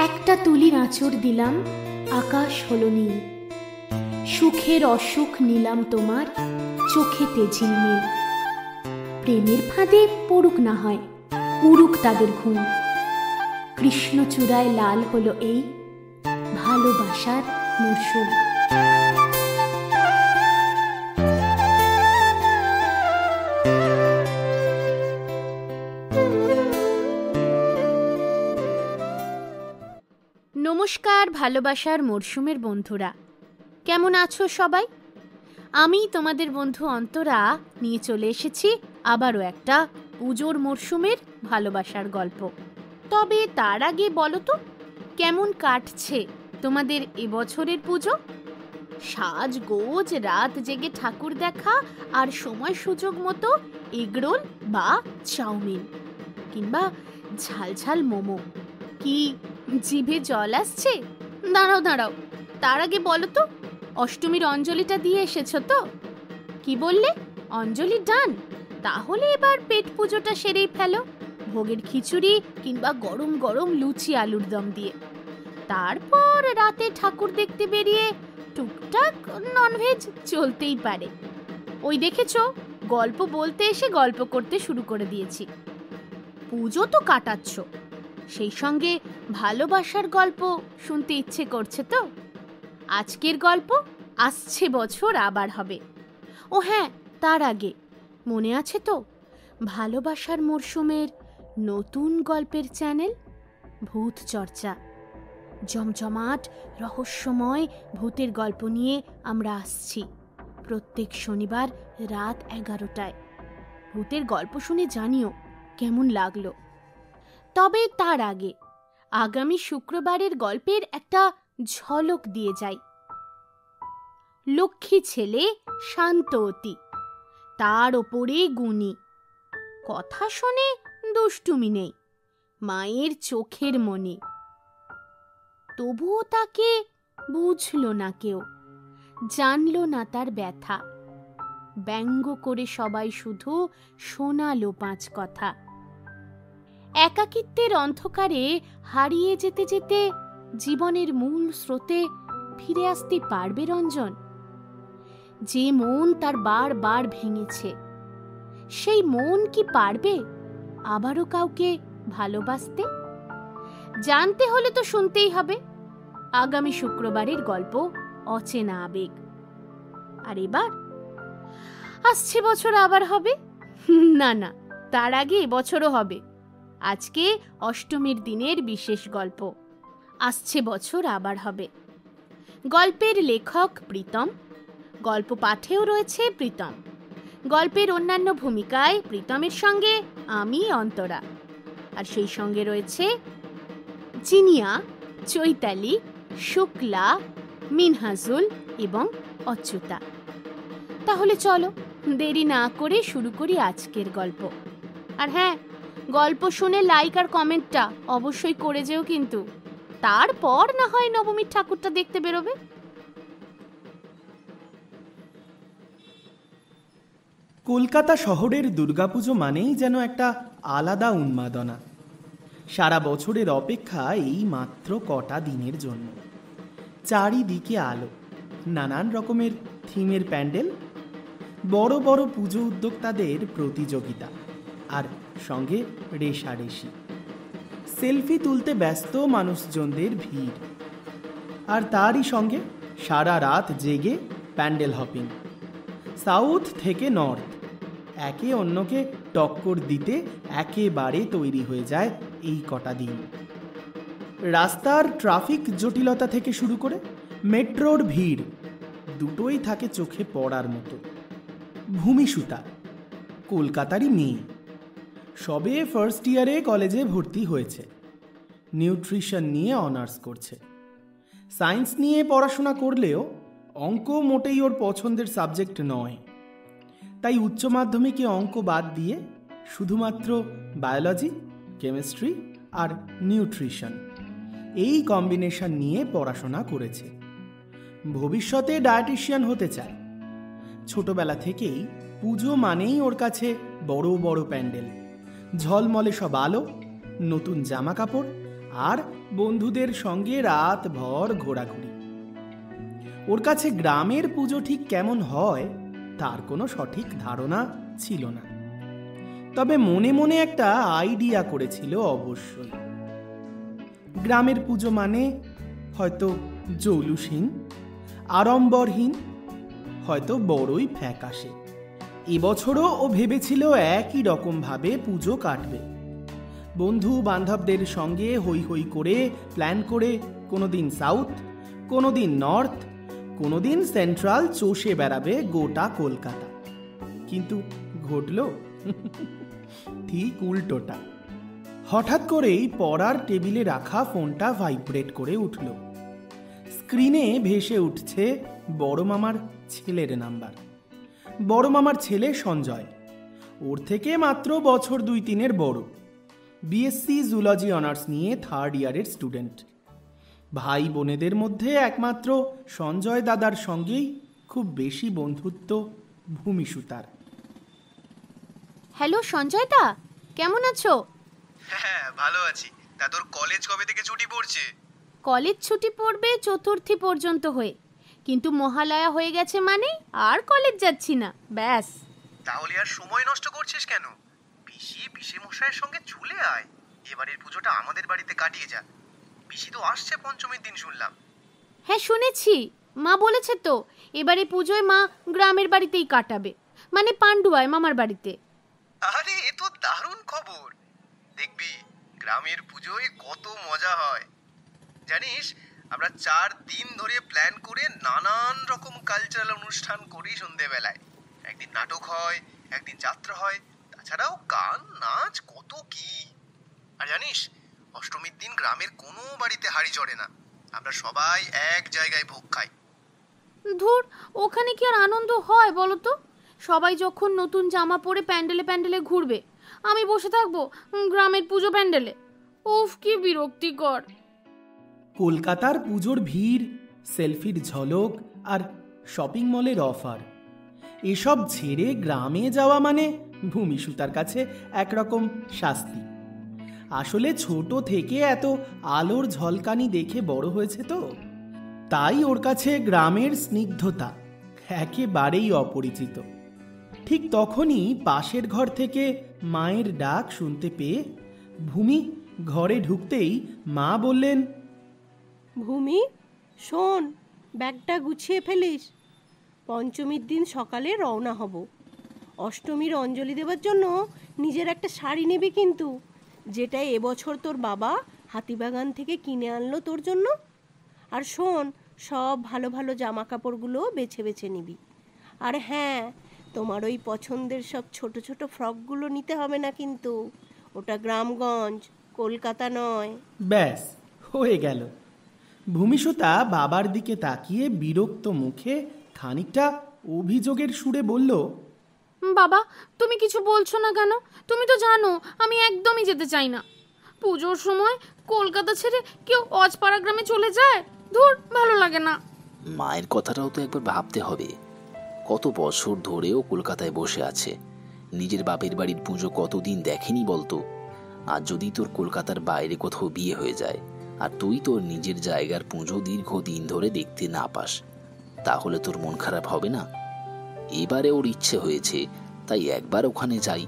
একটা তুলির আঁচড় দিলাম, আকাশ হলো নীল, সুখের অসুখ নিলাম তোমার চোখেতে ঝিলমিল। প্রেমের ফাঁদে পড়ুক না হয়, উড়ুক তাদের ঘুম, কৃষ্ণচূড়ায় লাল হলো এই ভালোবাসার মরশুম। নমস্কার ভালোবাসার মরশুমের বন্ধুরা, কেমন আছো সবাই? আমি তোমাদের বন্ধু অন্তরা নিয়ে চলে এসেছি আবারও একটা পুজোর মরশুমের ভালোবাসার গল্প। তবে তার আগে বলো তো, কেমন কাটছে তোমাদের এবছরের পুজো? সাজগোজ, রাত জেগে ঠাকুর দেখা, আর সময় সুযোগ মতো এগরোল বা চাউমিন কিংবা ঝালঝাল মোমো। কি জিভে জল আসছে? দাঁড়াও দাঁড়াও, তার আগে বলো তো, অষ্টমীর অঞ্জলিটা দিয়ে এসেছো তো? কি বললে, অঞ্জলি ডান? তাহলে এবার পেট পুজোটা সেরেই ফেলো, ভোগের খিচুড়ি কিংবা গরম গরম লুচি আলুর দম দিয়ে। তারপর রাতে ঠাকুর দেখতে বেরিয়ে টুকটাক ননভেজ চলতেই পারে। ওই দেখেছো, গল্প বলতে এসে গল্প করতে শুরু করে দিয়েছি। পুজো তো কাটাচ্ছ, সেই সঙ্গে ভালোবাসার গল্প শুনতে ইচ্ছে করছে তো? আজকের গল্প আসছে বছর আবার হবে। ও হ্যাঁ, তার আগে মনে আছে তো ভালোবাসার মরশুমের নতুন গল্পের চ্যানেল ভূত চর্চা? জমজমাট রহস্যময় ভূতের গল্প নিয়ে আমরা আসছি প্রত্যেক শনিবার রাত 11টায়। ভূতের গল্প শুনে জানিও কেমন লাগলো। তবে তার আগে আগামী শুক্রবারের গল্পের একটা ঝলক দিয়ে যাই। লক্ষ্মী ছেলে, শান্ত অতি, তার ওপরে গুণী, কথা শোনে, দুষ্টুমি নেই, মায়ের চোখের মনি। তবুও তাকে বুঝল না কেউ, জানল না তার ব্যথা। ব্যঙ্গ করে সবাই শুধু শোনালো 5 কথা। একাকিত্বের অন্ধকারে হারিয়ে যেতে যেতে জীবনের মূল স্রোতে ফিরে আসতে পারবে রঞ্জন? যে মন তার বারবার ভেঙেছে, সেই মন কি পারবে আবারও কাউকে ভালোবাসতে? জানতে হলে তো শুনতেই হবে আগামী শুক্রবারের গল্প অচেনা আবেগ। আর এবার আসছে বছর আবার হবে? না না, তার আগে এবছরও হবে। আজকে অষ্টমীর দিনের বিশেষ গল্প আসছে বছর আবার হবে। গল্পের লেখক প্রীতম, গল্প পাঠেও রয়েছে প্রীতম, গল্পের অন্যান্য ভূমিকায় প্রীতমের সঙ্গে আমি অন্তরা, আর সেই সঙ্গে রয়েছে জিনিয়া, চৈতালি, শুক্লা, মিনহাজুল এবং অচ্যুতা। তাহলে চলো দেরি না করে শুরু করি আজকের গল্প। আর হ্যাঁ, গল্প শুনে লাইক আর কমেন্টটা অবশ্যই করে যেও কিন্তু। তারপর না হয় নবমীর ঠাকুরটা দেখতে বেরোবে। কলকাতা শহরের দুর্গাপুজো মানেই যেন একটা আলাদা উন্মাদনা। সারা বছরের অপেক্ষা এই মাত্র কটা দিনের জন্য। চারিদিকে আলো, নানান রকমের থিমের প্যান্ডেল, বড় বড় পুজো উদ্যোক্তাদের প্রতিযোগিতা, আর সঙ্গে রেশারেশি। সেলফি তুলতে ব্যস্ত মানুষজনদের ভিড়, আর তারই সঙ্গে সারা রাত জেগে প্যান্ডেল হপিং। সাউথ থেকে নর্থ একে অন্যকে টক্কর দিতে একেবারে তৈরি হয়ে যায় এই কটা দিন। রাস্তার ট্রাফিক জটিলতা থেকে শুরু করে মেট্রোর ভিড়, দুটোই থাকে চোখে পড়ার মতো। ভূমি সুতা কলকাতারই মেয়ে, সবে ফার্স্ট ইয়ারে কলেজে ভর্তি হয়েছে, নিউট্রিশন নিয়ে অনার্স করছে। সায়েন্স নিয়ে পড়াশোনা করলেও অঙ্ক মোটেই ওর পছন্দের সাবজেক্ট নয়, তাই উচ্চ মাধ্যমিকে অঙ্ক বাদ দিয়ে শুধুমাত্র বায়োলজি, কেমিস্ট্রি আর নিউট্রিশন এই কম্বিনেশন নিয়ে পড়াশোনা করেছে। ভবিষ্যতে ডায়েটিশিয়ান হতে চায়। ছোটবেলা থেকেই পুজো মানেই ওর কাছে বড় বড় প্যান্ডেল, ঝলমলে সব আলো, নতুন জামা কাপড় আর বন্ধুদের সঙ্গে রাত ভর ঘোরাঘুরি। ওর কাছে গ্রামের পুজো ঠিক কেমন হয় তার কোনো সঠিক ধারণা ছিল না, তবে মনে মনে একটা আইডিয়া করেছিল অবশ্যই। গ্রামের পুজো মানে হয়তো জৌলুসহীন, আড়ম্বরহীন, হয়তো বড়ই ফ্যাকাশে। এবছরও ও ভেবেছিল একই রকম ভাবে পুজো কাটবে, বন্ধু বান্ধবদের সঙ্গে হই হই করে প্ল্যান করে কোনোদিন সাউথ, কোনোদিন নর্থ, কোনোদিন সেন্ট্রাল চষে বেড়াবে গোটা কলকাতা। কিন্তু ঘটল ঠিক উল্টোটা। হঠাৎ করেই পড়ার টেবিলে রাখা ফোনটা ভাইব্রেট করে উঠল। স্ক্রিনে ভেসে উঠছে বড় মামার ছেলের নাম্বার। বড় মামার ছেলে সঞ্জয়, ওর থেকে মাত্র বছর 2-3 বড়, বিএসসি জুলজি অনার্স নিয়ে 3rd ইয়ারের স্টুডেন্ট। ভাই বোনেদের মধ্যে একমাত্র সঞ্জয় দাদার সঙ্গেই খুব বেশি বন্ধুত্ব ভূমিসুতার। হ্যালো সঞ্জয় দা, কেমন আছো? হ্যাঁ, ভালো আছি। তা তোর কলেজ কবে থেকে ছুটি পড়ছে? কলেজ ছুটি পড়বে চতুর্থী পর্যন্ত হয়ে, কিন্তু মহালয়া হয়ে গেছে মানে আর কলেজ যাচ্ছি না, ব্যাস। তাহলে আর সময় নষ্ট করছিস কেন? পিসি মশাইয়ের সঙ্গে চলে আয়, এবারের পুজোটা আমাদের বাড়িতে কাটিয়ে যা। পিসি তো আসছে পঞ্চমীর দিন শুনলাম। হ্যাঁ শুনেছি, মা বলেছে তো এবারে পুজোয় মা গ্রামের বাড়িতেই কাটাবে, মানে পান্ডুয়ায় মামার বাড়িতে। আরে এ তো দারুণ খবর। দেখবি গ্রামের পুজোয় কত মজা হয়। জানিস, আমরা 4 দিন ধরে প্ল্যান করে নানান রকম কালচারাল অনুষ্ঠান করি। সন্ধেবেলায় একদিন নাটক হয়, একদিন যাত্রা হয়, তাছাড়াও গান নাচ কত কি। আর জানিস, অষ্টমীর দিন গ্রামের কোনো বাড়িতে হাঁড়ি চড়ে না, আমরা সবাই এক জায়গায় ভোগ খাই। ধুর, ওখানে কি আর আনন্দ হয় বলো তো? সবাই যখন নতুন জামা পরে প্যান্ডেলে প্যান্ডেলে ঘুরবে, আমি বসে থাকবো গ্রামের পুজো প্যান্ডেলে। উফ, কি বিরক্তিকর। কলকাতার পুজোর ভিড়, সেলফির ঝলক আর শপিং মলের অফার, এসব ছেড়ে গ্রামে যাওয়া মানে ভূমিসুতার কাছে একরকম শাস্তি। আসলে ছোট থেকে এত আলোর ঝলকানি দেখে বড় হয়েছে তো, তাই ওর কাছে গ্রামের স্নিগ্ধতা একেবারেই অপরিচিত। ঠিক তখনই পাশের ঘর থেকে মায়ের ডাক শুনতে পেয়ে ভূমি ঘরে ঢুকতেই মা বললেন, ভূমি শোন, ব্যাগটা গুছিয়ে ফেলিস, পঞ্চমীর দিন সকালে রওনা হব। অষ্টমীর অঞ্জলি দেওয়ার জন্য নিজের একটা শাড়ি নিবি কিন্তু, যেটা এবছর তোর বাবা হাতিবাগান থেকে কিনে আনলো তোর জন্য। আর শোন, সব ভালো ভালো জামা কাপড়গুলো বেছে বেছে নিবি। আর হ্যাঁ, তোমার ওই পছন্দের সব ছোট ছোট ফ্রকগুলো নিতে হবে না কিন্তু, ওটা গ্রামগঞ্জ, কলকাতা নয়। ব্যাস হয়ে গেল। ভূমিসুতা বাবার দিকে তাকিয়ে বিরক্ত মুখে খানিকটা অভিযোগের সুরে বলল, বাবা, তুমি কিছু বলছো না কেন? তুমি তো জানো আমি একদমই যেতে চাই না। পুজোর সময় কলকাতা ছেড়ে কেউ অজপাড়া গ্রামে চলে যায়, ধুর, ভালো লাগে না। মায়ের কথাটাও তো একবার ভাবতে হবে। কত বছর ধরেও কলকাতায় বসে আছে, নিজের বাপের বাড়ির পুজো কতদিন দেখেনি বলতো। আর যদি তোর কলকাতার বাইরে কোথাও বিয়ে হয়ে যায় আর তুই তোর নিজের জায়গার পুজো দীর্ঘদিন ধরে দেখতে না পাস, তাহলে তোর মন খারাপ হবে না? এবারে ওর ইচ্ছে হয়েছে তাই একবার ওখানে যাই।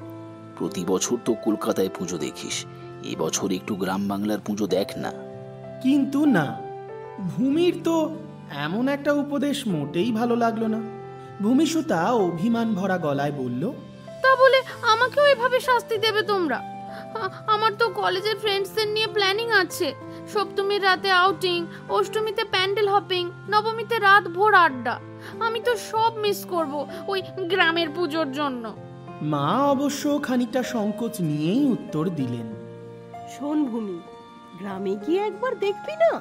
প্রতি বছর তো কলকাতায় পুজো দেখিস, এবছর একটু গ্রাম বাংলার পুজো দেখ না। কিন্তু না, ভূমির তো এমন একটা উপদেশ মোটেই ভালো লাগলো না। ভূমিসুতা অভিমান ভরা গলায় বলল, তা বলে আমাকেও এভাবে শাস্তি দেবে তোমরা? আমার তো কলেজের ফ্রেন্ডসদের নিয়ে প্ল্যানিং আছে। সপ্তমীর রাতে আউটিং, অষ্টমীতে প্যান্ডেল হপিং, নবমীতে রাত ভোর আড্ডা। আমি তো সব মিস করব ওই গ্রামের পুজোর জন্য। মা অবশ্য খানিকটা সংকোচ নিয়েই উত্তর দিলেন, শোন ভূমি, গ্রামে গিয়ে একবার দেখবি না?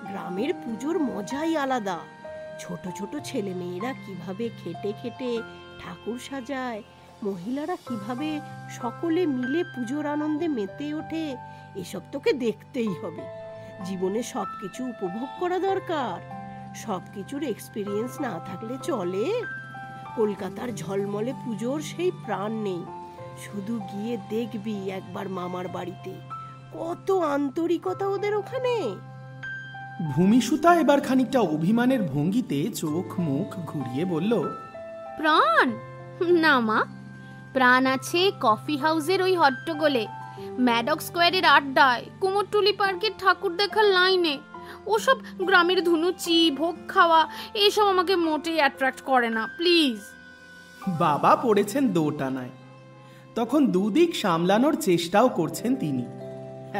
গ্রামের পুজোর মজাই আলাদা। ছোট ছোট ছেলে মেয়েরা কিভাবে খেটে খেটে ঠাকুর সাজায়, মহিলারা কিভাবে সকলে মিলে পুজোর আনন্দে মেতে ওঠে, এসব তোকে দেখতেই হবে। জীবনে সবকিছু উপভোগ করা দরকার, সবকিছুর এক্সপিরিয়েন্স না থাকলে চলে? কলকাতার ঝলমলে পুজোর সেই প্রাণ নেই। শুধু গিয়ে দেখবি একবার মামার বাড়িতে কত আন্তরিকতা ওদের ওখানে। ভূমিসুতা এবার খানিকটা অভিমানের ভঙ্গিতে চোখ মুখ ঘুরিয়ে বলল, প্রাণ? না মা, প্রাণ আছে কফি হাউসের ওই হট্টগোলে, ম্যাডক স্কোয়ারের আড্ডায়, কুমোরটুলি পার্কের ঠাকুর দেখার লাইনে। ওসব গ্রামের ধুনুচি, ভোগ খাওয়া, এসব আমাকে মোটেই অ্যাট্রাক্ট করে না, প্লিজ। বাবা পড়েছেন দোটানায়। তখন দুদিক সামলানোর চেষ্টাও করছেন তিনি।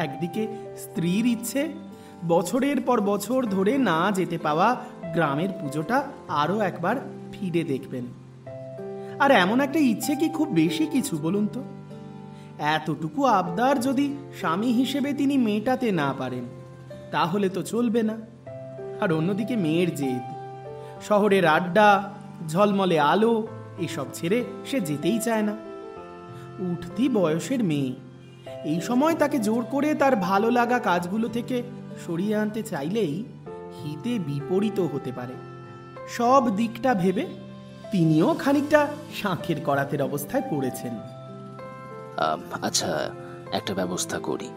একদিকে স্ত্রীর ইচ্ছে, বছরের পর বছর ধরে না যেতে পাওয়া গ্রামের পুজোটা আরও একবার ফিরে দেখবেন। আর এমন একটা ইচ্ছে কি খুব বেশি কিছু বলুন তো? এতটুকু আবদার যদি স্বামী হিসেবে তিনি মেটাতে না পারেন তাহলে তো চলবে না। আর অন্যদিকে মেয়ের জেদ, শহরের আড্ডা, ঝলমলে আলো, এসব ছেড়ে সে যেতেই চায় না। উঠতি বয়সের মেয়ে, এই সময় তাকে জোর করে তার ভালো লাগা কাজগুলো থেকে সরিয়ে আনতে চাইলেই হিতে বিপরীত হতে পারে। সব দিকটা ভেবে তিনিও খানিকটা শাঁখের করাতের অবস্থায় পড়েছেন। আচ্ছা, একটা ব্যবস্থা করি।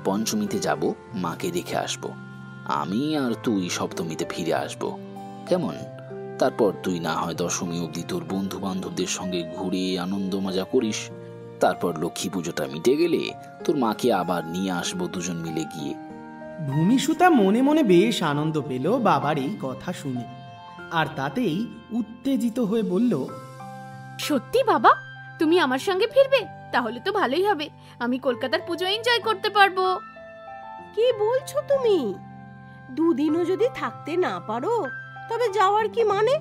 পঞ্চমীতে যাব, মাকে দেখে আসব। আমি আর তুই সপ্তমীতে ফিরে আসব, কেমন? তারপর তুই না হয় দশমী অবধি তোর বন্ধু বান্ধবদের সঙ্গে ঘুরে আনন্দ মজা করিস। তারপর লক্ষ্মী পুজোটা মিটে গেলে তোর মাকে আবার নিয়ে আসবো দুজন মিলে গিয়ে। ভূমিসুতা মনে মনে বেশ আনন্দ পেল বাবার এই কথা শুনে, আর তাতেই উত্তেজিত হয়ে বলল, সত্যি বাবা, তুমি আমার সঙ্গে ফিরবে? তাহলে তো ভালোই হবে, আমি কলকাতার পুজো এনজয় করতে পারবো। কি বলছো তুমি? দুদিনও যদি থাকতে না পারো তবে যাওয়ার কি মানে?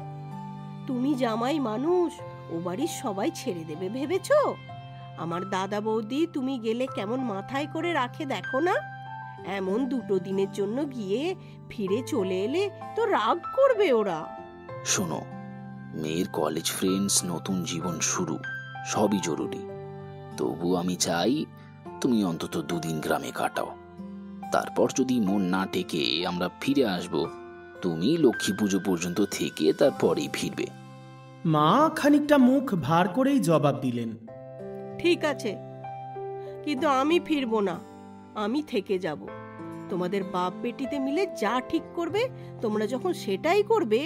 তুমি জামাই মানুষ, ও বাড়ির সবাই ছেড়ে দেবে ভেবেছো? আমার দাদা বৌদি তুমি গেলে কেমন মাথায় করে রাখে দেখো না। এমন দুটো দিনের জন্য গিয়ে ফিরে চলে এলে তো রাগ করবে ওরা। শোনো, মেয়ের কলেজ ফ্রেন্ডস, নতুন জীবন শুরু, সবই জরুরি। তবু আমি চাই তুমি অন্তত দুদিন গ্রামে কাটাও। তারপর যদি মন না টেকে আমরা ফিরে আসব। তুমি লক্ষ্মী পুজো পর্যন্ত থেকে তারপরেই ফিরবে। মা খানিকটা মুখ ভার করেই জবাব দিলেন, ঠিক আছে, কিন্তু আমি ফিরবো না, আমি থেকে যাব। তোমাদের বাপ বেটিতে মিলে যা ঠিক করবে তোমরা যখন সেটাই করবে,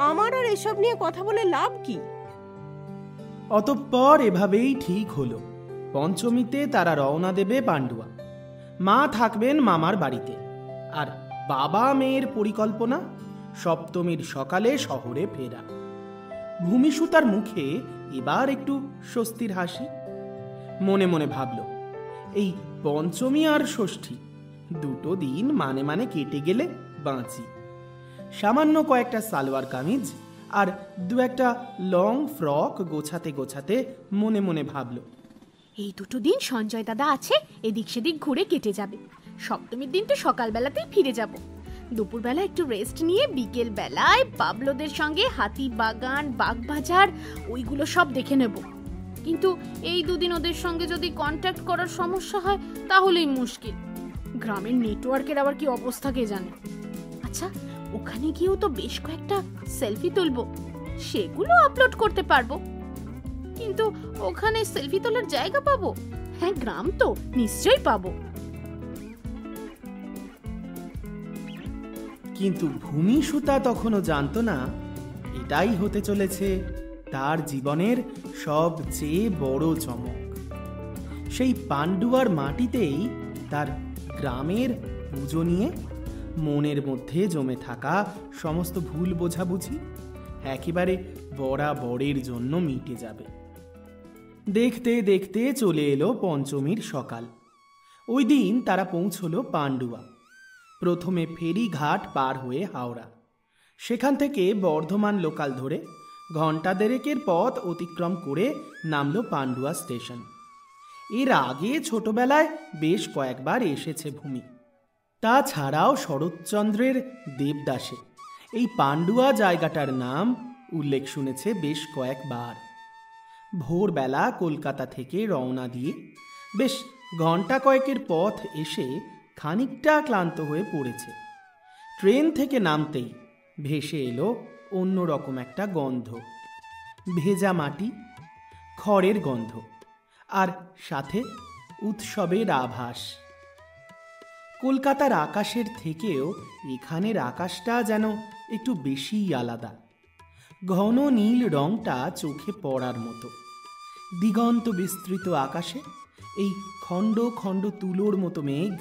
আমার আর এসব নিয়ে কথা বলে লাভ কি? অতঃপর এভাবেই ঠিক হলো। পঞ্চমীতে তারা রওনা দেবে পান্ডুয়া। মা থাকবেন মামার বাড়িতে, আর বাবা মেয়ের পরিকল্পনা সপ্তমীর সকালে শহরে ফেরা। ভূমিসুতার মুখে এবার একটু স্বস্তির হাসি। মনে মনে ভাবল, এই পঞ্চমী আর ষষ্ঠী দুটো দিন মানে মানে কেটে গেলে বাঁচি। সামান্য কয়েকটা সালোয়ার কামিজ আর দু একটা লং ফ্রক গোছাতে গোছাতে মনে মনে ভাবল, এই দুটো দিন সঞ্জয় দাদা আছে, এদিক সেদিক ঘুরে কেটে যাবে। সপ্তমীর দিন তো সকালবেলাতেই ফিরে যাব। দুপুরবেলা একটু রেস্ট নিয়ে বিকেল বেলায় বাবলোদের সঙ্গে হাতি বাগান, বাগবাজার, ওইগুলো সব দেখে নেব। কিন্তু এই দুদিন ওদের সঙ্গে যদি কন্ট্যাক্ট করার সমস্যা হয় তাহলেই মুশকিল। গ্রামের নেটওয়ার্কের আবার কি অবস্থা কে জানে। আচ্ছা, ওখানে গিয়েও তো বেশ কয়েকটা সেলফি তুলবো, সেগুলো আপলোড করতে পারবো। কিন্তু ওখানে সেলফি তোলার জায়গা পাবো? হ্যাঁ, গ্রাম তো, নিশ্চয়ই পাবো। কিন্তু ভূমিসুতা তখনও জানতো না এটাই হতে চলেছে তার জীবনের সবচেয়ে বড় চমক। সেই পান্ডুয়ার মাটিতেই তার গ্রামের পুজো নিয়ে মনের মধ্যে জমে থাকা সমস্ত ভুল বোঝাবুঝি একেবারে বরাবরের জন্য মিটে যাবে। দেখতে দেখতে চলে এলো পঞ্চমীর সকাল। ওই দিন তারা পৌঁছলো পান্ডুয়া। প্রথমে ফেরিঘাট পার হয়ে হাওড়া, সেখান থেকে বর্ধমান লোকাল ধরে ঘণ্টা দেড়েকের পথ অতিক্রম করে নামলো পান্ডুয়া স্টেশন। এর আগে ছোটবেলায় বেশ কয়েকবার এসেছে ভূমি। তাছাড়াও শরৎচন্দ্রের দেবদাসে এই পান্ডুয়া জায়গাটার নাম উল্লেখ শুনেছে বেশ কয়েকবার। ভোরবেলা কলকাতা থেকে রওনা দিয়ে বেশ ঘণ্টা কয়েকের পথ এসে খানিকটা ক্লান্ত হয়ে পড়েছে। ট্রেন থেকে নামতেই ভেসে এলো অন্যরকম একটা গন্ধ, ভেজা মাটি, খড়ের গন্ধ, আর সাথে উৎসবের আভাস। কলকাতার আকাশের থেকেও এখানের আকাশটা যেন একটু বেশিই আলাদা। ঘন নীল রংটা চোখে পড়ার মতো। দিগন্ত বিস্তৃত আকাশে এই খণ্ড খণ্ড তুলোর মতো মেঘ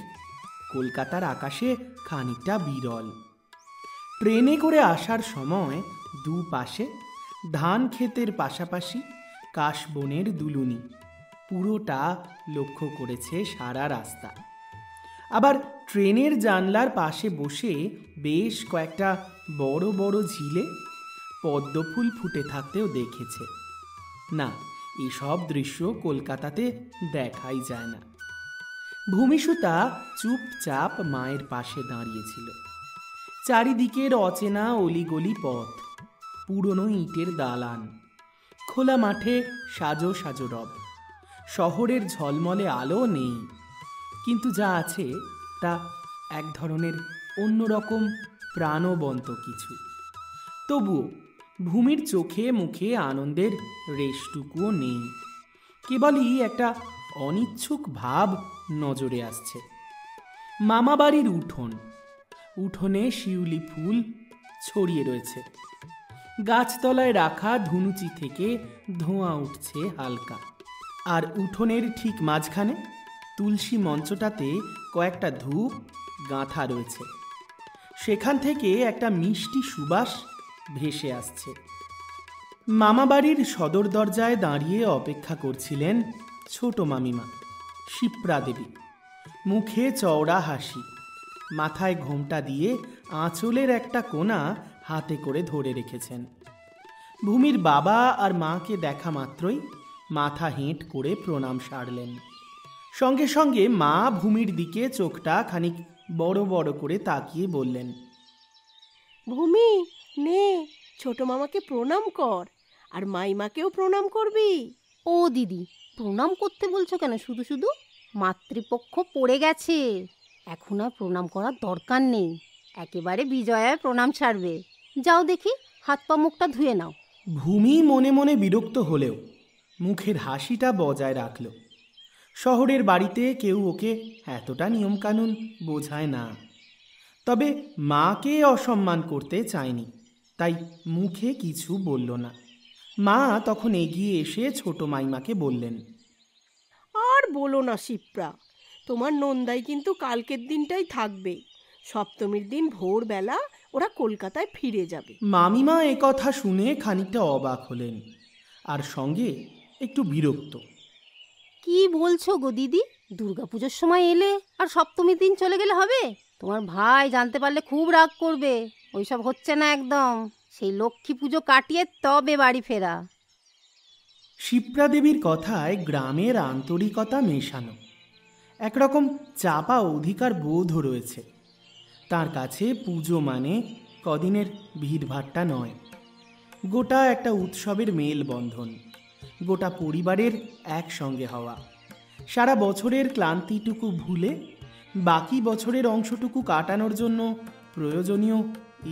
কলকাতার আকাশে খানিকটা বিরল। ট্রেনে করে আসার সময় দুপাশে ধান ক্ষেতের পাশাপাশি কাশবনের দুলুনি পুরোটা লক্ষ্য করেছে সারা রাস্তা। আবার ট্রেনের জানলার পাশে বসে বেশ কয়েকটা বড় বড় ঝিলে পদ্মফুল ফুটে থাকতেও দেখেছে। না, এসব দৃশ্য কলকাতাতে দেখাই যায় না। ভূমিসুতা চুপচাপ মায়ের পাশে দাঁড়িয়েছিল। চারিদিকের অচেনা অলিগলি পথ, পুরনো ইটের দালান, খোলা মাঠে সাজো সাজো রব। শহরের ঝলমলে আলো নেই, কিন্তু যা আছে তা এক ধরনের অন্যরকম প্রাণবন্ত কিছু। তবুও ভূমির চোখে মুখে আনন্দের রেশটুকুও নেই। কেবলই একটা অনিচ্ছুক ভাব নজরে আসছে। মামাবাড়ির উঠোনে শিউলি ফুল ছড়িয়ে রয়েছে। গাছতলায় রাখা ধুনুচি থেকে ধোঁয়া উঠছে হালকা। আর উঠোনের ঠিক মাঝখানে তুলসী মঞ্চটাতে কয়েকটা ধূপ গাঁথা রয়েছে। সেখান থেকে একটা মিষ্টি সুবাস ভেসে আসছে। মামাবাড়ির সদর দরজায় দাঁড়িয়ে অপেক্ষা করছিলেন ছোট মামিমা শিপ্রা দেবী। মুখে চওড়া হাসি, মাথায় ঘোমটা দিয়ে আঁচলের একটা কোণা হাতে করে ধরে রেখেছেন। ভূমির বাবা আর মাকে দেখা মাত্রই মাথা হেঁট করে প্রণাম সারলেন। সঙ্গে সঙ্গে মা ভূমির দিকে চোখটা খানিক বড় বড় করে তাকিয়ে বললেন, ভূমি নে, ছোট মামাকে প্রণাম কর, আর মাইমাকেও প্রণাম করবি। ও দিদি, প্রণাম করতে বলছো কেন? শুধু শুধু মাতৃপক্ষ পড়ে গেছে, এখন আর প্রণাম করার দরকার নেই। একেবারে বিজয়ায় প্রণাম ছাড়বে। যাও দেখি, হাত পা মুখটা ধুয়ে নাও। ভূমি মনে মনে বিরক্ত হলেও মুখের হাসিটা বজায় রাখল। শহরের বাড়িতে কেউ ওকে এতটা নিয়মকানুন বোঝায় না। তবে মাকে অসম্মান করতে চায়নি, তাই মুখে কিছু বলল না। মা তখন এগিয়ে এসে ছোট মাইমাকে বললেন, আর বলো না শিপ্রা, তোমার নন্দাই কিন্তু কালকের দিনটাই থাকবে। সপ্তমীর দিন ভোরবেলা ওরা কলকাতায় ফিরে যাবে। মামিমা একথা শুনে খানিকটা অবাক হলেন, আর সঙ্গে একটু বিরক্ত। কি বলছো গো দিদি? দুর্গাপুজোর সময় এলে আর সপ্তমীর দিন চলে গেলে হবে? তোমার ভাই জানতে পারলে খুব রাগ করবে। ওইসব হচ্ছে না একদম। সেই লক্ষ্মী পুজো কাটিয়ে তবে বাড়ি ফেরা। শিপ্রা দেবীর কথায় গ্রামের আন্তরিকতা মেশানো, একরকম চাপা অধিকার বোধও রয়েছে। তার কাছে পুজো মানে কদিনের ভিড়ভাট্টা নয়, গোটা একটা উৎসবের মেলবন্ধন, গোটা পরিবারের একসঙ্গে হওয়া, সারা বছরের ক্লান্তিটুকু ভুলে বাকি বছরের অংশটুকু কাটানোর জন্য প্রয়োজনীয়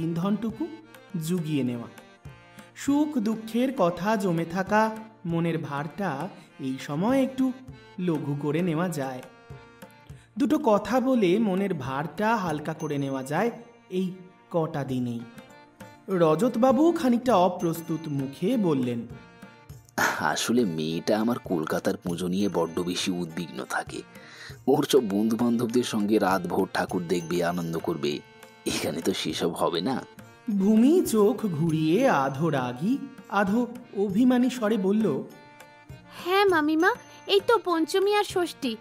ইন্ধনটুকু জুগিয়ে নেওয়া। সুখ দুঃখের কথা জমে থাকা মনের ভারটা এই সময় একটু লঘু করে নেওয়া যায়। দুটো কথা বলে মনের ভারটা হালকা করে নেওয়া যায় এই কটা দিনেই। রজতবাবু খানিকটা অপ্রস্তুত মুখে বললেন, আসলে মেয়েটা আমার কলকাতার পুজো নিয়ে বড্ড বেশি উদ্বিগ্ন থাকে। ওর সব বন্ধু বান্ধবদের সঙ্গে রাত ভোর ঠাকুর দেখবে, আনন্দ করবে। এখানে তো সেসব হবে না। ভূমি চোখ ঘুরিয়ে আধো রাগী আধো অভিমানী স্বরে বলল, হ্যাঁ মামিমা, এই তো পঞ্চমী আর ষষ্ঠী,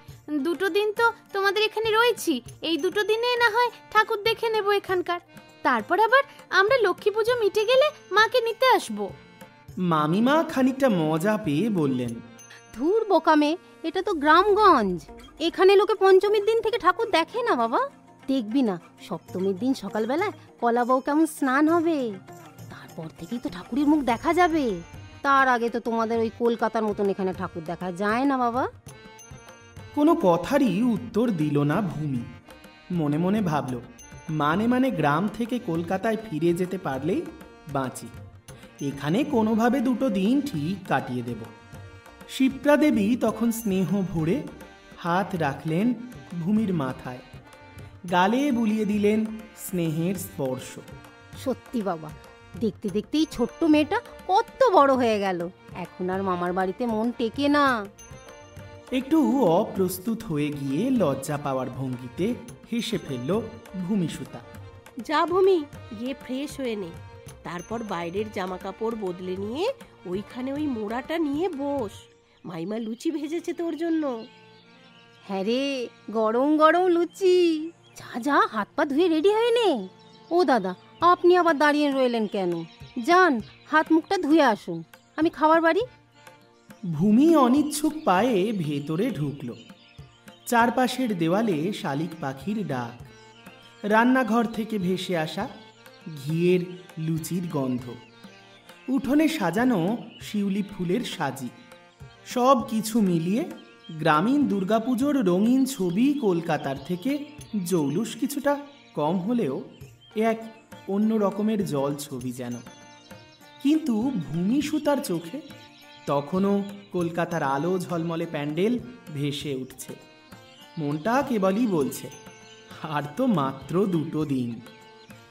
দুটো দিন তো তোমাদের এখানে রয়েছি। এই দুটো দিনে না হয় ঠাকুর দেখে নেব এখানকার। তারপর আবার আমরা লক্ষ্মী পুজো মিটে গেলে মাকে নিতে আসবো। মামিমা খানিকটা মজা পেয়ে বললেন, ধুর বোকামে, এটা তো গ্রামগঞ্জ। এখানে লোকে পঞ্চমীর দিন থেকে ঠাকুর দেখে না বাবা। দেখবি না সপ্তমীর দিন সকালবেলায় কলা বউ কেমন স্নান হবে, তারপর থেকেই তো ঠাকুরের মুখ দেখা যাবে। তার আগে তো তোমাদের ওই কলকাতার মতন এখানে ঠাকুর দেখা যায় না বাবা। কোনো কথারই উত্তর দিল না ভূমি। মনে মনে ভাবল, মানে গ্রাম থেকে কলকাতায় ফিরে যেতে পারলেই বাঁচি। এখানে কোনোভাবে দুটো দিন ঠিক কাটিয়ে দেব। শিপ্রা দেবী তখন স্নেহ ভরে হাত রাখলেন ভূমির মাথায়, গালে বুলিয়ে দিলেন স্নেহের স্পর্শ। সত্যি বাবা, দেখতে দেখতেই ছোট্ট মেয়েটা কত বড় হয়ে গেল। এখন আর মামার বাড়িতে মন টেকে না। একটু অপ্রস্তুত হয়ে গিয়ে লজ্জা পাওয়ার ভঙ্গিতে হেসে ফেলল ভূমিসুতা। যা ভূমি, গিয়ে ফ্রেশ হয়ে নে, তারপর বাইরের জামা কাপড় বদলে নিয়ে ওইখানে ওই মোড়াটা নিয়ে বস। মাইমা লুচি ভেজেছে তোর জন্য। হ্যাঁ রে, গরম গরম লুচি। যা যা, হাত পা ধুয়ে রেডি হয়ে নে। ও দাদা, আপনি আবার দাঁড়িয়ে রইলেন কেন? যান, হাত মুখটা ধুয়ে আসুন, আমি খাবার বাড়ি। ভূমি অনিচ্ছুক পায়ে ভেতরে ঢুকল। চারপাশের দেওয়ালে শালিক পাখির ডাক, রান্নাঘর থেকে ভেসে আসা ঘিয়ের লুচির গন্ধ, উঠোনে সাজানো শিউলি ফুলের সাজি, সব কিছু মিলিয়ে গ্রামীণ দুর্গাপুজোর রঙিন ছবি কলকাতার থেকে জৌলুস কিছুটা কম হলেও এক অন্য রকমের জল ছবি যেন। কিন্তু ভূমিসুতার চোখে তখনও কলকাতার আলো ঝলমলে প্যান্ডেল ভেসে উঠছে। মনটা কেবলই বলছে, আর তো মাত্র 2 দিন,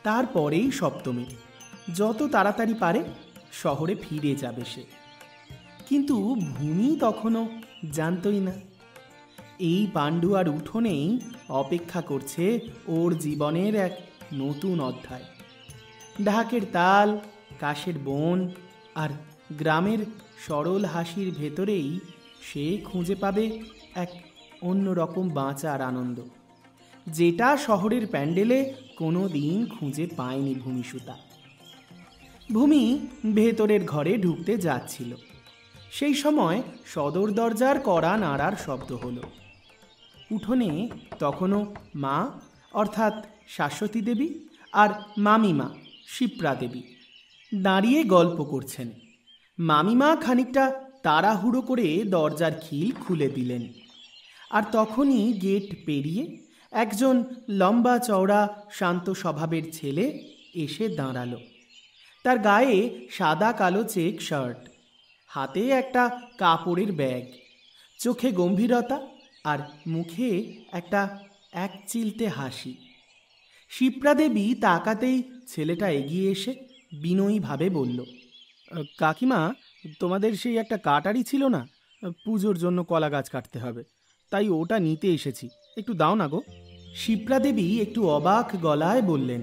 তারপরেই সপ্তমী, যত তাড়াতাড়ি পারে শহরে ফিরে যাবে সে। কিন্তু ভূমি তখনও জানতই না, এই পাণ্ডুয়ার উঠোনেই অপেক্ষা করছে ওর জীবনের এক নতুন অধ্যায়। ঢাকের তাল, কাশের বন আর গ্রামের সরল হাসির ভেতরেই সে খুঁজে পাবে এক অন্যরকম বাঁচার আনন্দ, যেটা শহরের প্যান্ডেলে কোনো দিন খুঁজে পায়নি ভূমিসুতা। ভূমি ভেতরের ঘরে ঢুকতে যাচ্ছিল, সেই সময় সদর দরজার কড়া নাড়ার শব্দ হলো। উঠোনে তখনও মা অর্থাৎ শাশ্বতী দেবী আর মামিমা শিপ্রা দেবী দাঁড়িয়ে গল্প করছেন। মামিমা খানিকটা তাড়াহুড়ো করে দরজার খিল খুলে দিলেন, আর তখনই গেট পেরিয়ে একজন লম্বা চওড়া শান্ত স্বভাবের ছেলে এসে দাঁড়ালো। তার গায়ে সাদা কালো চেক শার্ট, হাতে একটা কাপড়ের ব্যাগ, চোখে গম্ভীরতা আর মুখে একটা একচিলতে হাসি। শিপ্রা দেবী তাকাতেই ছেলেটা এগিয়ে এসে বিনয়ীভাবে বলল, কাকিমা, তোমাদের সেই একটা কাটারি ছিল না, পুজোর জন্য কলা গাছ কাটতে হবে, তাই ওটা নিতে এসেছি, একটু দাও না গো। শিপ্রা দেবী একটু অবাক গলায় বললেন,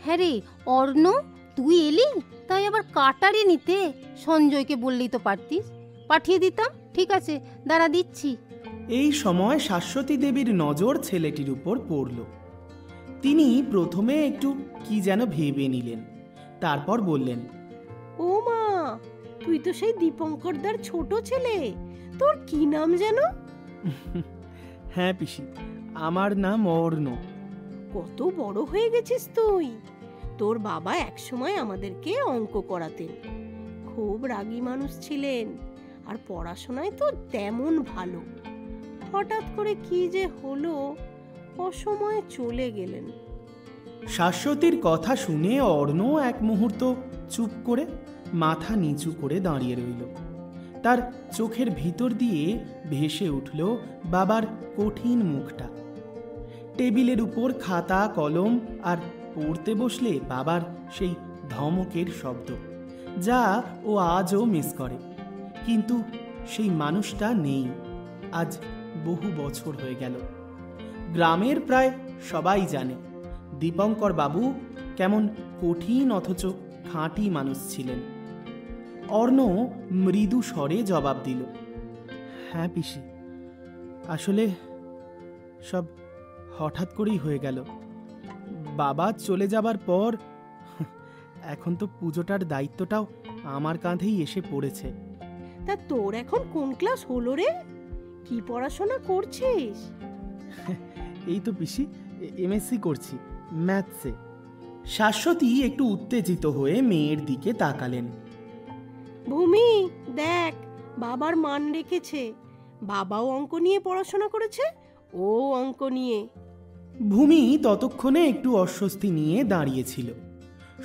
হ্যাঁ রে অর্ণ, তুই এলি, তাই আবার কাটারি নিতে? সঞ্জয়কে বললেই তো পারতিস, পাঠিয়ে দিতাম। ঠিক আছে, দাঁড়া দিচ্ছি। এই সময় শাশ্বতী দেবীর নজর ছেলেটির উপর পড়ল। তিনি প্রথমে একটু কি যেন ভেবে নিলেন, তারপর বললেন, ও মা, তুই তো সেই দীপঙ্করদার ছোট ছেলে, তোর কি নাম যেন? হ্যাঁ পিসি, আমার নাম অর্ণ। কত বড় হয়ে গেছিস তুই। তোর বাবা একসময় আমাদেরকে অঙ্ক করাতেন, খুব রাগী মানুষ ছিলেন, আর পড়াশোনায় তো তেমন ভালো। হঠাৎ করে কি যে হলো, অসময়ে চলে গেলেন। শাশ্বতীর কথা শুনে অর্ণ এক মুহূর্ত চুপ করে মাথা নিচু করে দাঁড়িয়ে রইল। তার চোখের ভিতর দিয়ে ভেসে উঠল বাবার কঠিন মুখটা। টেবিলের উপর খাতা কলম আর পড়তে বসলে বাবার সেই ধমকের শব্দ, যা ও আজও মিস করে। কিন্তু সেই মানুষটা নেই, আজ বহু বছর হয়ে গেল। গ্রামের প্রায় সবাই জানে দীপঙ্কর বাবু কেমন কঠিন অথচ খাঁটি মানুষ ছিলেন। অর্ণ মৃদু স্বরে জবাব দিল, হ্যাঁ পিসি, আসলে সব হঠাৎ করেই হয়ে গেল। বাবা চলে যাবার পর এখন তো পুজোটার দায়িত্বটাও আমার কাঁধেই এসে পড়েছে। তা তোর এখন কোন ক্লাস হলো রে? কি পড়াশোনা করছিস? এই তো পিসি, এমএসসি করছি ম্যাথসে। শাশ্বতী একটু উত্তেজিত হয়ে মেয়ের দিকে তাকালেন। ভূমি, দেখ, বাবার মান রেখেছে। বাবাও অঙ্ক নিয়ে পড়াশোনা করেছে, ও অঙ্ক নিয়ে। ভূমি ততক্ষণে একটু অস্বস্তি নিয়ে দাঁড়িয়েছিল।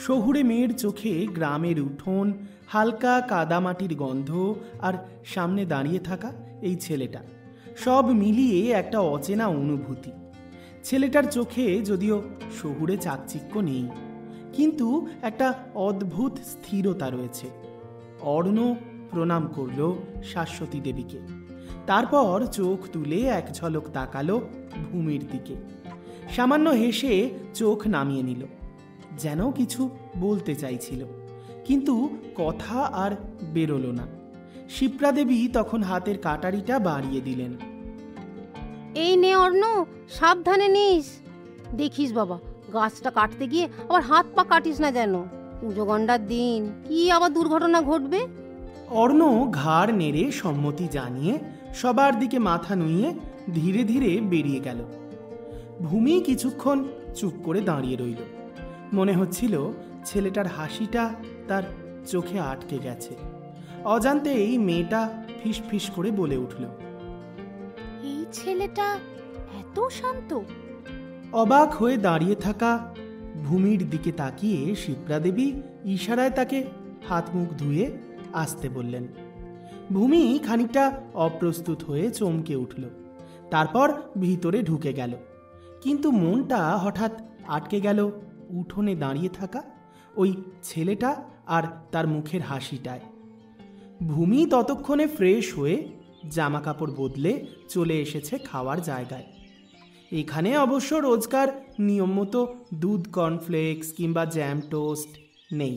শহুরে মেয়ের চোখে গ্রামের উঠোন, হালকা কাদামাটির গন্ধ আর সামনে দাঁড়িয়ে থাকা এই ছেলেটা, সব মিলিয়ে একটা অচেনা অনুভূতি। ছেলেটার চোখে যদিও শহুরে চাকচিক্য নেই, কিন্তু একটা অদ্ভুত স্থিরতা রয়েছে। অর্ণ প্রণাম করল শাশ্বতী দেবীকে, তারপর চোখ তুলে এক ঝলক তাকালো ভূমির দিকে, সামান্য হেসে চোখ নামিয়ে নিল, যেন কিছু বলতে চাইছিল, কিন্তু কথা আর বেরোলো না। শিপ্রা দেবী তখন হাতের কাটারিটা বাড়িয়ে দিলেন। এই নে অর্ণ, সাবধানে নিস। দেখিস বাবা, গাছটা কাটতে গিয়ে আবার হাত পা কাটিস না যেন। পুজো গন্ডার দিন কি আবার দুর্ঘটনা ঘটবে। অর্ণ ঘাড় নেড়ে সম্মতি জানিয়ে সবার দিকে মাথা নুইয়ে ধীরে ধীরে বেরিয়ে গেল। ভূমি কিছুক্ষণ চুপ করে দাঁড়িয়ে রইল। মনে হচ্ছিল ছেলেটার হাসিটা তার চোখে আটকে গেছে। অজান্তেই মেয়েটা ফিসফিস করে বলে উঠল, এই ছেলেটা এত শান্ত। অবাক হয়ে দাঁড়িয়ে থাকা ভূমির দিকে তাকিয়ে শিপ্রা দেবী ইশারায় তাকে হাত মুখ ধুয়ে আসতে বললেন। ভূমি খানিকটা অপ্রস্তুত হয়ে চমকে উঠল, তারপর ভিতরে ঢুকে গেল, কিন্তু মনটা হঠাৎ আটকে গেল উঠোনে দাঁড়িয়ে থাকা ওই ছেলেটা আর তার মুখের হাসিটায়। ভূমি ততক্ষণে ফ্রেশ হয়ে জামা কাপড় বদলে চলে এসেছে খাওয়ার জায়গায়। এখানে অবশ্য রোজকার নিয়ম মতো দুধ কর্নফ্লেক্স কিংবা জ্যাম টোস্ট নেই,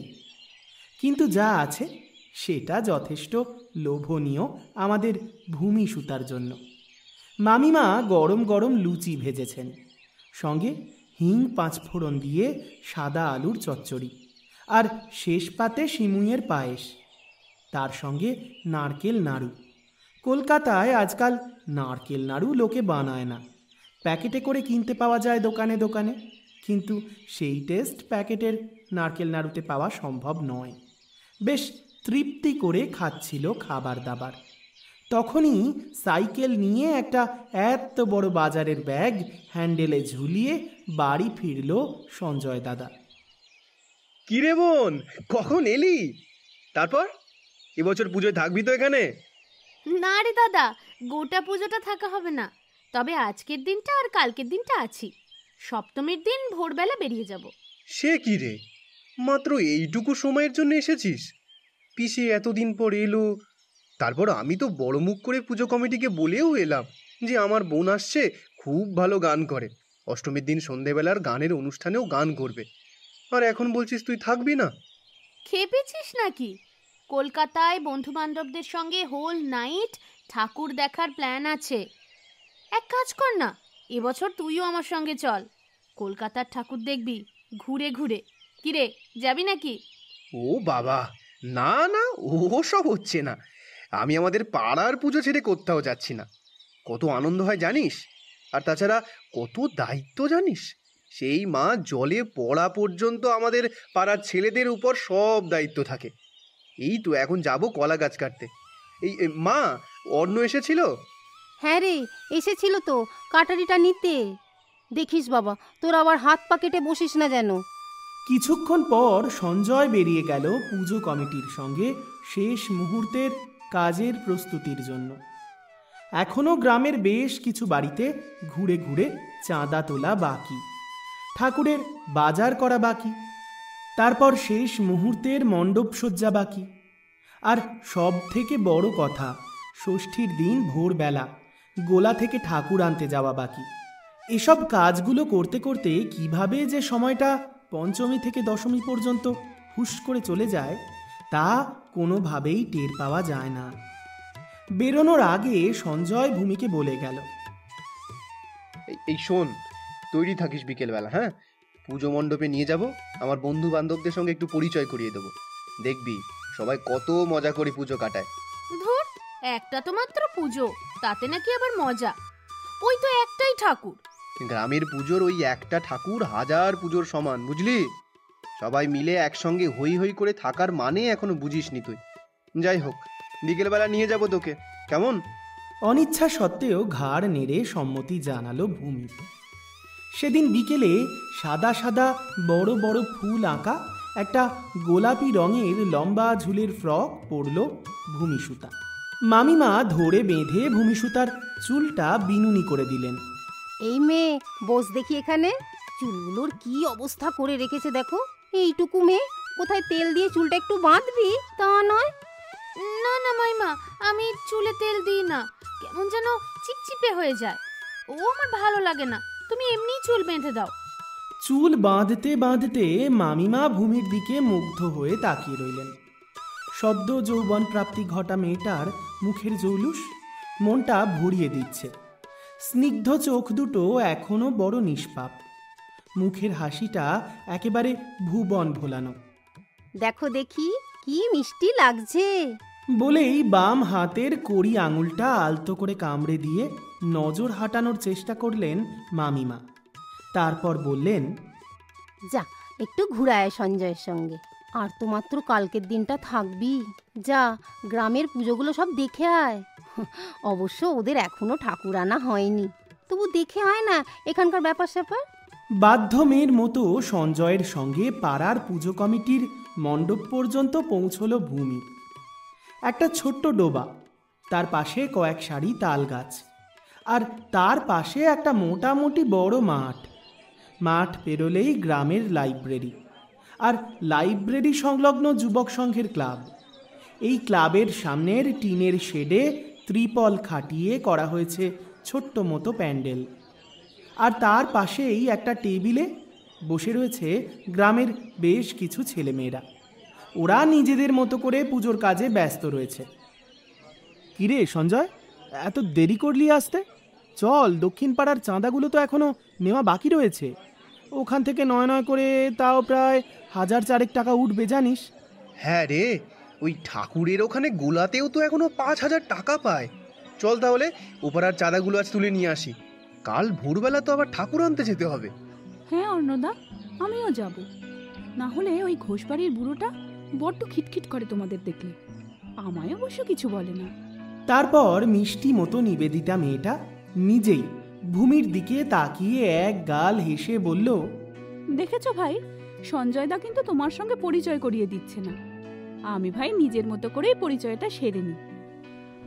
কিন্তু যা আছে সেটা যথেষ্ট লোভনীয় আমাদের ভূমি সুতার জন্য। মামিমা গরম গরম লুচি ভেজেছেন, সঙ্গে হিং পাঁচফোড়ন দিয়ে সাদা আলুর চচ্চড়ি, আর শেষ পাতে সিমুইয়ের পায়েস, তার সঙ্গে নারকেল নাড়ু। কলকাতায় আজকাল নারকেল নাড়ু লোকে বানায় না, প্যাকেটে করে কিনতে পাওয়া যায় দোকানে দোকানে, কিন্তু সেই টেস্ট প্যাকেটের নারকেল নাড়ুতে পাওয়া সম্ভব নয়। বেশ তৃপ্তি করে খাচ্ছিল খাবার দাবার। তখনই সাইকেল নিয়ে একটা এত বড় বাজারের ব্যাগ হ্যান্ডেলে ঝুলিয়ে বাড়ি ফিরল সঞ্জয় দাদা। কিরে বোন, কখন এলি? তারপর এবছর পুজোয় থাকবি তো এখানে? না রে দাদা, গোটা পুজোটা থাকা হবে না, তবে আজকের দিনটা আর কালকের দিনটা আছি। সপ্তমীর দিন ভোরবেলা বেরিয়ে যাব। সে কি রে, মাত্র এইটুকু সময়ের জন্য এসেছিস? পিসে এতদিন পর এলো, তারপর আমি তো বড় মুখ করে পুজো কমিটিকে বলেও এলাম যে আমার বোন আসছে, খুব ভালো গান করে, অষ্টমীর দিন সন্ধেবেলার গানের অনুষ্ঠানেও গান করবে, আর এখন বলছিস তুই থাকবি না? খেপেছিস নাকি? কলকাতায় বন্ধু বান্ধবদের সঙ্গে হোল নাইট ঠাকুর দেখার প্ল্যান আছে। এক কাজ কর না, এবছর তুইও আমার সঙ্গে চল, কলকাতার ঠাকুর দেখবি ঘুরে ঘুরে। কিরে, যাবি নাকি? ও বাবা, না না, ও সব হচ্ছে না। আমি আমাদের পাড়ার পুজো ছেড়ে কোথাও যাচ্ছি না। কত আনন্দ হয় জানিস, আর তাছাড়া কত দায়িত্ব জানিস। সেই মা জলে পড়া পর্যন্ত আমাদের পাড়ার ছেলেদের উপর সব দায়িত্ব থাকে। এই তো এখন যাব কলা গাছ কাটতে। এই মা, অর্ণ এসেছিল? হ্যাঁ রে, এসেছিল তো কাটারিটা নিতে। দেখিস বাবা, তোর আবার হাত পা কেটে বসিস না যেন। কিছুক্ষণ পর সঞ্জয় বেরিয়ে গেল পুজো কমিটির সঙ্গে শেষ মুহূর্তের কাজের প্রস্তুতির জন্য। এখনও গ্রামের বেশ কিছু বাড়িতে ঘুরে ঘুরে চাঁদা তোলা বাকি, ঠাকুরের বাজার করা বাকি, তারপর শেষ মুহূর্তের মণ্ডপ সজ্জা বাকি, আর সব থেকে বড় কথা, ষষ্ঠীর দিন ভোরবেলা গোলা থেকে ঠাকুর আনতে যাওয়া বাকি। এসব কাজগুলো করতে করতে কিভাবে যে সময়টা পঞ্চমী থেকে দশমী পর্যন্ত হুশ করে চলে যায় তা কোনোভাবেই টের পাওয়া যায় না। বেরোনোর আগে সঞ্জয় ভূমিকে বলে গেল, এই শোন, তৈরি থাকিস বিকেলবেলা, হ্যাঁ? পুজো মণ্ডপে নিয়ে যাব, আমার বন্ধু বান্ধবদের সঙ্গে একটু পরিচয় করিয়ে দেবো। দেখবি সবাই কত মজা করে পুজো কাটায়। ধুর, একটা তো মাত্র পুজো, তাতে নাকি আবার মজা? ওই তো একটাই ঠাকুর। গ্রামের পুজোর ওই একটা ঠাকুর হাজার পুজোর সমান, বুঝলি? সবাই মিলে একসঙ্গে হই হই করে থাকার মানে এখনো বুঝিসনি তুই। যাই হোক, বিকেলবেলা নিয়ে যাব তোকে, কেমন? অনিচ্ছা সত্ত্বেও ঘাড় নেড়ে সম্মতি জানালো ভূমি। সেদিন বিকেলে সাদা সাদা বড় বড় ফুল আঁকা একটা গোলাপি রঙের লম্বা ঝুলের ফ্রক পরল ভূমিসুতা। মামিমা ধরে বেঁধে ভূমিসুতার চুলটা বিনুনি করে দিলেন। এই মেয়ে, বস দেখি এখানে। চুলগুলোর কি অবস্থা করে রেখেছে দেখো। এইটুকু মেয়ে, কোথায় তেল দিয়ে চুলটা একটু বাঁধবি তা নয়। না না মাইমা, আমি চুলে তেল দিই না, কেমন যেন চিপচিপে হয়ে যায়, ও আমার ভালো লাগে না। তুমি এমনিই চুল বেঁধে দাও। চুল বাঁধতে বাঁধতে মামিমা ভূমির দিকে মুগ্ধ হয়ে তাকিয়ে রইলেন। সদ্য যৌবন প্রাপ্তি ঘটা মেয়েটার মুখের জৌলুস মনটা ভরিয়ে দিচ্ছে। স্নিগ্ধ চোখ দুটো এখনো বড় নিষ্পাপ, মুখের হাসিটা একেবারে ভুবন ভোলানো। দেখো দেখি কি মিষ্টি লাগছে। বলেই বাম হাতের কড়ি আঙুলটা আলতো করে কামড়ে দিয়ে নজর হাঁটানোর চেষ্টা করলেন মামিমা। তারপর বললেন, যা একটু ঘুরায় সঞ্জয়ের সঙ্গে। আর তো মাত্র কালকের দিনটা থাকবি। যা, গ্রামের পুজোগুলো সব দেখে আয়। অবশ্য ওদের এখনো ঠাকুর আনা হয়নি, তবু দেখে আয় না এখানকার ব্যাপার স্যাপার। বাধ্য মেয়ের মতো সঞ্জয়ের সঙ্গে পাড়ার পুজো কমিটির মণ্ডপ পর্যন্ত পৌঁছল ভূমি। একটা ছোট্ট ডোবা, তার পাশে কয়েক সারি তাল গাছ, আর তার পাশে একটা মোটামুটি বড় মাঠ। মাঠ পেরোলেই গ্রামের লাইব্রেরি, আর লাইব্রেরি সংলগ্ন যুবক সংঘের ক্লাব। এই ক্লাবের সামনের টিনের শেডে ত্রিপল খাটিয়ে করা হয়েছে ছোট্ট মতো প্যান্ডেল, আর তার পাশেই একটা টেবিলে বসে রয়েছে গ্রামের বেশ কিছু ছেলেমেয়েরা। ওরা নিজেদের মতো করে পুজোর কাজে ব্যস্ত রয়েছে। কিরে সঞ্জয়, এত দেরি করলি আসতে? চল, দক্ষিণ পাড়ার চাঁদাগুলো তো এখনো নেওয়া বাকি রয়েছে। ওখান থেকে নয় নয় করে তাও প্রায় 1000 টাকা উঠবে জানিস। হ্যাঁ রে, ওই ঠাকুরের ওখানে গোলাতেও তো এখনো 5000 টাকা পায়। চল তাহলে ওপারার চাঁদাগুলো আজ তুলে নিয়ে আসি, কাল ভোরবেলা তো আবার ঠাকুর আনতে যেতে হবে। হ্যাঁ অর্ণদা, আমিও যাব। না হলে ওই ঘোষবাড়ির বুড়োটা বড্ড খিটখিট করে তোমাদের দেখলে। আমায় অবশ্য কিছু বলে না। তারপর মিষ্টি মতো নিবেদিতা মেয়েটা নিজেই ভূমির দিকে তাকিয়ে এক গাল হেসে বলল, দেখেছো ভাই, সঞ্জয়দা কিন্তু তোমার সঙ্গে পরিচয় করিয়ে দিচ্ছে না। আমি ভাই নিজের মতো করেই পরিচয়টা সেরে নিই।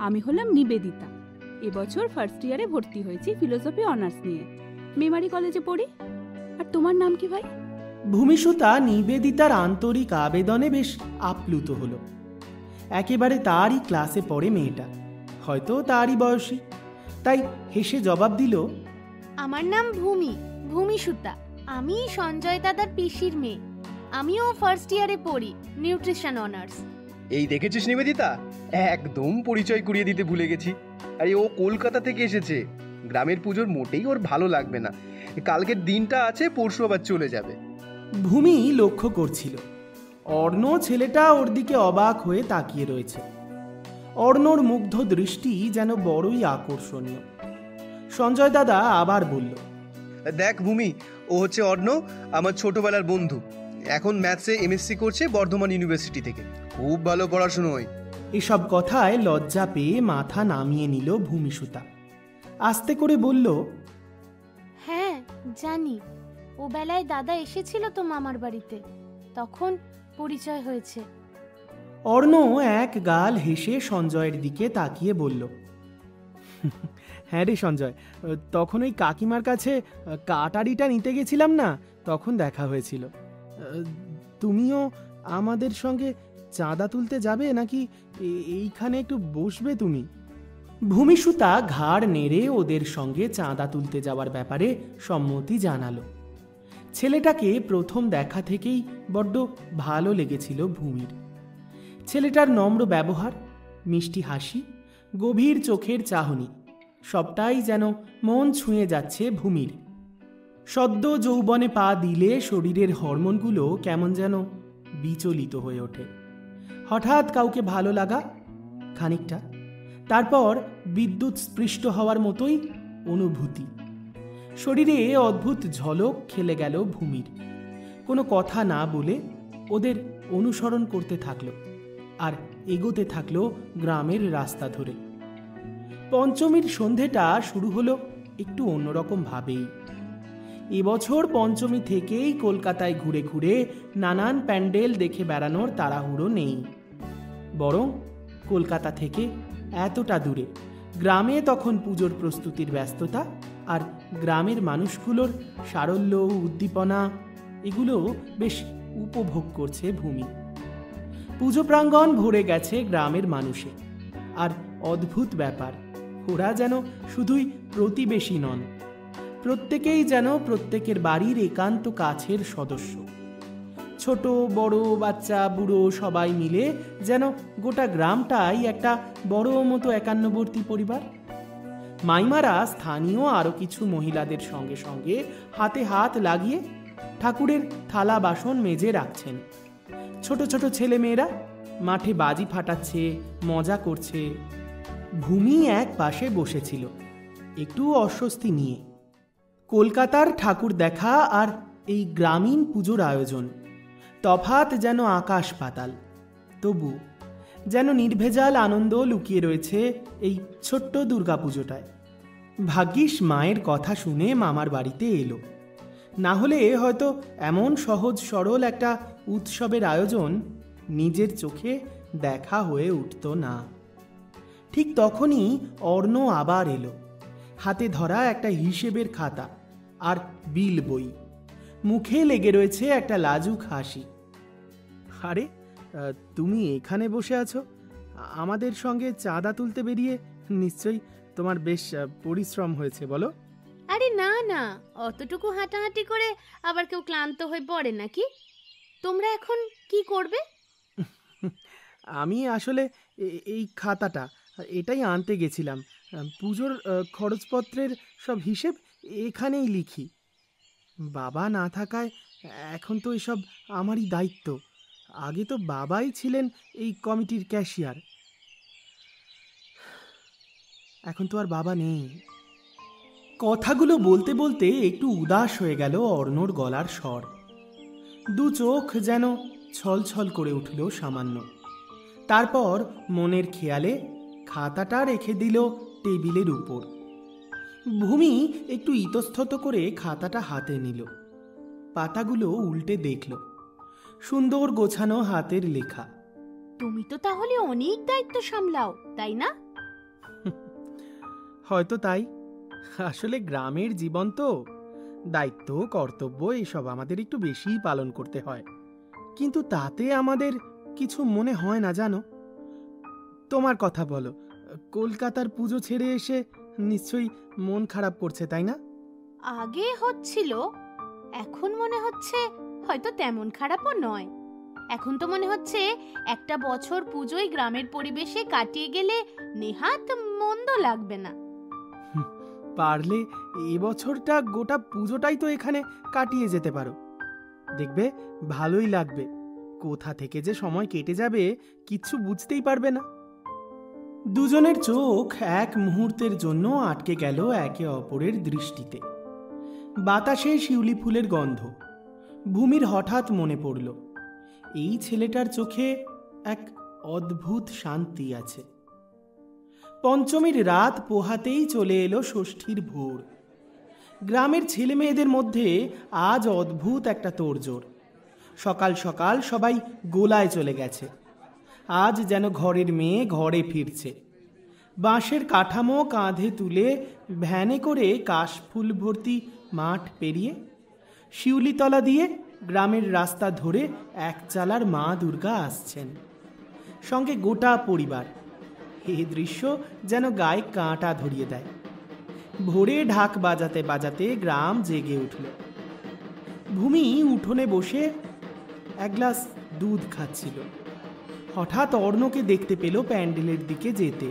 আমি হলাম নিবেদিতা, এবছর ফার্স্ট ইয়ারে ভর্তি হয়েছি ফিলোসফি অনার্স নিয়ে, মেমারি কলেজে পড়ি। আর তোমার নাম কি ভাই? ভূমিসুতা নিবেদিতার আন্তরিক আবেদনে বেশ আপ্লুত হলো। একেবারে তারই ক্লাসে পড়ে মেয়েটা, হয়তো তারই বয়সী, তাই হেসে জবাব দিল, আমার নাম ভূমি, ভূমিসুতা। আমি সঞ্জয় দাদার পিসির মেয়ে। আমিও ফার্স্ট ইয়ারে পড়ি, নিউট্রিশন অনার্স। এই দেখেছিস নিবেদিতা, একদম পরিচয় করিয়ে দিতে ভুলে গেছি। আরে ও কলকাতা থেকে এসেছে, গ্রামের পুজোর মোটেই ওর ভালো লাগবে না। কালকের দিনটা আছে, পরশু আবার চলে যাবে। ভূমি লক্ষ্য করছিল অর্ণ ছেলেটা ওর দিকে অবাক হয়ে তাকিয়ে রয়েছে। অর্ণর মুগ্ধ দৃষ্টি যেন বড়ই আকর্ষণীয়। সঞ্জয় দাদা আবার বলল, দেখ ভূমি, ও হচ্ছে অর্ণ, আমার ছোটবেলার বন্ধু। এখন ম্যাথসে এমএসসি করছে বর্ধমান ইউনিভার্সিটি থেকে, খুব ভালো পড়াশুনো হয়। এসব কথায় লজ্জা পেয়ে মাথা নামিয়ে নিল ভূমিসুতা। আস্তে করে বলল, হ্যাঁ জানি, ও বেলায় দাদা এসেছিল তো মামার বাড়িতে, তখন পরিচয় হয়েছে। অর্ণ এক গাল হেসে সঞ্জয়ের দিকে তাকিয়ে বলল, হ্যাঁ রে সঞ্জয়, তখন ওই কাকিমার কাছে কাটারিটা নিতে গেছিলাম না, তখন দেখা হয়েছিল। তুমিও আমাদের সঙ্গে চাঁদা তুলতে যাবে নাকি এইখানে একটু বসবে তুমি? ভূমিসুতা ঘাড় নেড়ে ওদের সঙ্গে চাঁদা তুলতে যাওয়ার ব্যাপারে সম্মতি জানালো। ছেলেটাকে প্রথম দেখা থেকেই বড্ড ভালো লেগেছিল ভূমির। ছেলেটার নম্র ব্যবহার, মিষ্টি হাসি, গভীর চোখের চাহনি, সবটাই যেন মন ছুঁয়ে যাচ্ছে ভূমির। সদ্য যৌবনে পা দিলে শরীরের হরমোনগুলো কেমন যেন বিচলিত হয়ে ওঠে। হঠাৎ কাউকে ভালো লাগা, খানিকটা, তারপর বিদ্যুৎ স্পৃষ্ট হওয়ার মতোই অনুভূতি। শরীরে অদ্ভুত ঝলক খেলে গেল ভূমির। কোনো কথা না বলে ওদের অনুসরণ করতে থাকলো আর এগোতে থাকলো গ্রামের রাস্তা ধরে। পঞ্চমীর সন্ধেটা শুরু হলো একটু অন্যরকম ভাবেই। এবছর পঞ্চমী থেকেই কলকাতায় ঘুরে ঘুরে নানান প্যান্ডেল দেখে বেড়ানোর তাড়াহুড়ো নেই, বরং কলকাতা থেকে এতটা দূরে গ্রামে তখন পুজোর প্রস্তুতির ব্যস্ততা আর গ্রামের মানুষগুলোর সারল্য উদ্দীপনা এগুলো বেশ উপভোগ করছে ভূমি। পুজো প্রাঙ্গণ ভরে গেছে গ্রামের মানুষে। আর অদ্ভুত ব্যাপার, ওরা যেন শুধুই প্রতিবেশী নন, প্রত্যেকেই যেন প্রত্যেকের বাড়ির একান্ত কাছের সদস্য। ছোট বড় বাচ্চা বুড়ো সবাই মিলে যেন গোটা গ্রামটাই একটা বড় মতো একান্নবর্তী পরিবার। মাইমারা স্থানীয় আরো কিছু মহিলাদের সঙ্গে সঙ্গে হাতে হাত লাগিয়ে ঠাকুরের থালা বাসন মেজে রাখছেন। ছোট ছোট ছেলে মেয়েরা মাঠে বাজি ফাটাচ্ছে, মজা করছে। ভূমি এক পাশে বসেছিল একটু অস্বস্তি নিয়ে। কলকাতার ঠাকুর দেখা আর এই গ্রামীণ পুজোর আয়োজন তফাৎ যেন আকাশ পাতাল। তবু যেন নির্ভেজাল আনন্দ লুকিয়ে রয়েছে এই ছোট্ট দুর্গাপুজোটায়। ভাগ্যিস মায়ের কথা শুনে মামার বাড়িতে এলো, না হলে হয়তো এমন সহজ সরল একটা উৎসবের আয়োজন নিজের চোখে দেখা হয়ে উঠত না। ঠিক তখনই অর্ণ আবার এলো, হাতে ধরা একটা হিসেবের খাতা আর বিল বই, মুখে লেগে রয়েছে একটা লাজুক হাসি। আরে তুমি এখানে বসে আছো, আমাদের সঙ্গে চাঁদা তুলতে বেরিয়ে নিশ্চয়ই তোমার বেশ পরিশ্রম হয়েছে বলো? আরে না না, অতটুকু হাঁটাহাঁটি করে আবার কেউ ক্লান্ত হয়ে পড়ে নাকি? তোমরা এখন কি করবে? আমি আসলে এই খাতাটা এটাই আনতে গেছিলাম। পুজোর খরচপত্রের সব হিসেব এখানেই লিখি। বাবা না থাকায় এখন তো এসব আমারই দায়িত্ব। আগে তো বাবাই ছিলেন এই কমিটির ক্যাশিয়ার, এখন তো আর বাবা নেই। কথাগুলো বলতে বলতে একটু উদাস হয়ে গেল অর্ণর গলার স্বর। দু চোখ যেন ছলছল করে উঠল সামান্য। তারপর মনের খেয়ালে খাতাটা রেখে দিল টেবিলের উপর। ভূমি একটু ইতস্তত করে খাতাটা হাতে নিল, পাতাগুলো উল্টে দেখল। সুন্দর গোছানো হাতের লেখা। তুমি তো তাহলে অনেক দায়িত্ব সামলাও, তাই না? হয়তো তাই। আসলে গ্রামের জীবন তো, দায়িত্ব কর্তব্য এসব আমাদের একটু বেশিই পালন করতে হয়, কিন্তু তাতে আমাদের কিছু মনে হয় না জানো। তোমার কথা বলো, কলকাতার পুজো ছেড়ে এসে নিশ্চয়ই মন খারাপ করছে, তাই না? আগে হচ্ছিল, এখন মনে হচ্ছে হয়তো তেমন খারাপও নয়। এখন তো মনে হচ্ছে একটা বছর পুজোয় গ্রামের পরিবেশে কাটিয়ে গেলে নেহাত মন্দ লাগবে না। পারলে এবছরটা গোটা পুজোটাই তো এখানে কাটিয়ে যেতে পারো, দেখবে ভালোই লাগবে। কোথা থেকে যে সময় কেটে যাবে কিচ্ছু বুঝতেই পারবে না। দুজনের চোখ এক মুহূর্তের জন্য আটকে গেল একে অপরের দৃষ্টিতে। বাতাসে শিউলি ফুলের গন্ধ। ভূমির হঠাৎ মনে পড়ল, এই ছেলেটার চোখে এক অদ্ভুত শান্তি আছে। পঞ্চমীর রাত পোহাতেই চলে এলো ষষ্ঠীর ভোর। গ্রামের ছেলে মেয়েদের মধ্যে আজ অদ্ভুত একটা তোড়জোড়। সকাল সকাল সবাই গোলায় চলে গেছে। আজ যেন ঘরের মেয়ে ঘরে ফিরছে। বাঁশের কাঠামো কাঁধে তুলে ভ্যানে করে কাশফুল ভর্তি মাঠ পেরিয়ে শিউলিতলা দিয়ে গ্রামের রাস্তা ধরে এক চালার মা দুর্গা আসছেন, সঙ্গে গোটা পরিবার। এই দৃশ্য যেন গায়ে কাঁটা ধরিয়ে দেয়। ভোরে ঢাক বাজাতে বাজাতে গ্রাম জেগে উঠল। ভূমি উঠোনে বসে এক গ্লাস দুধ খাচ্ছিল। হঠাৎ অর্ণকে দেখতে পেল প্যান্ডেলের দিকে যেতে।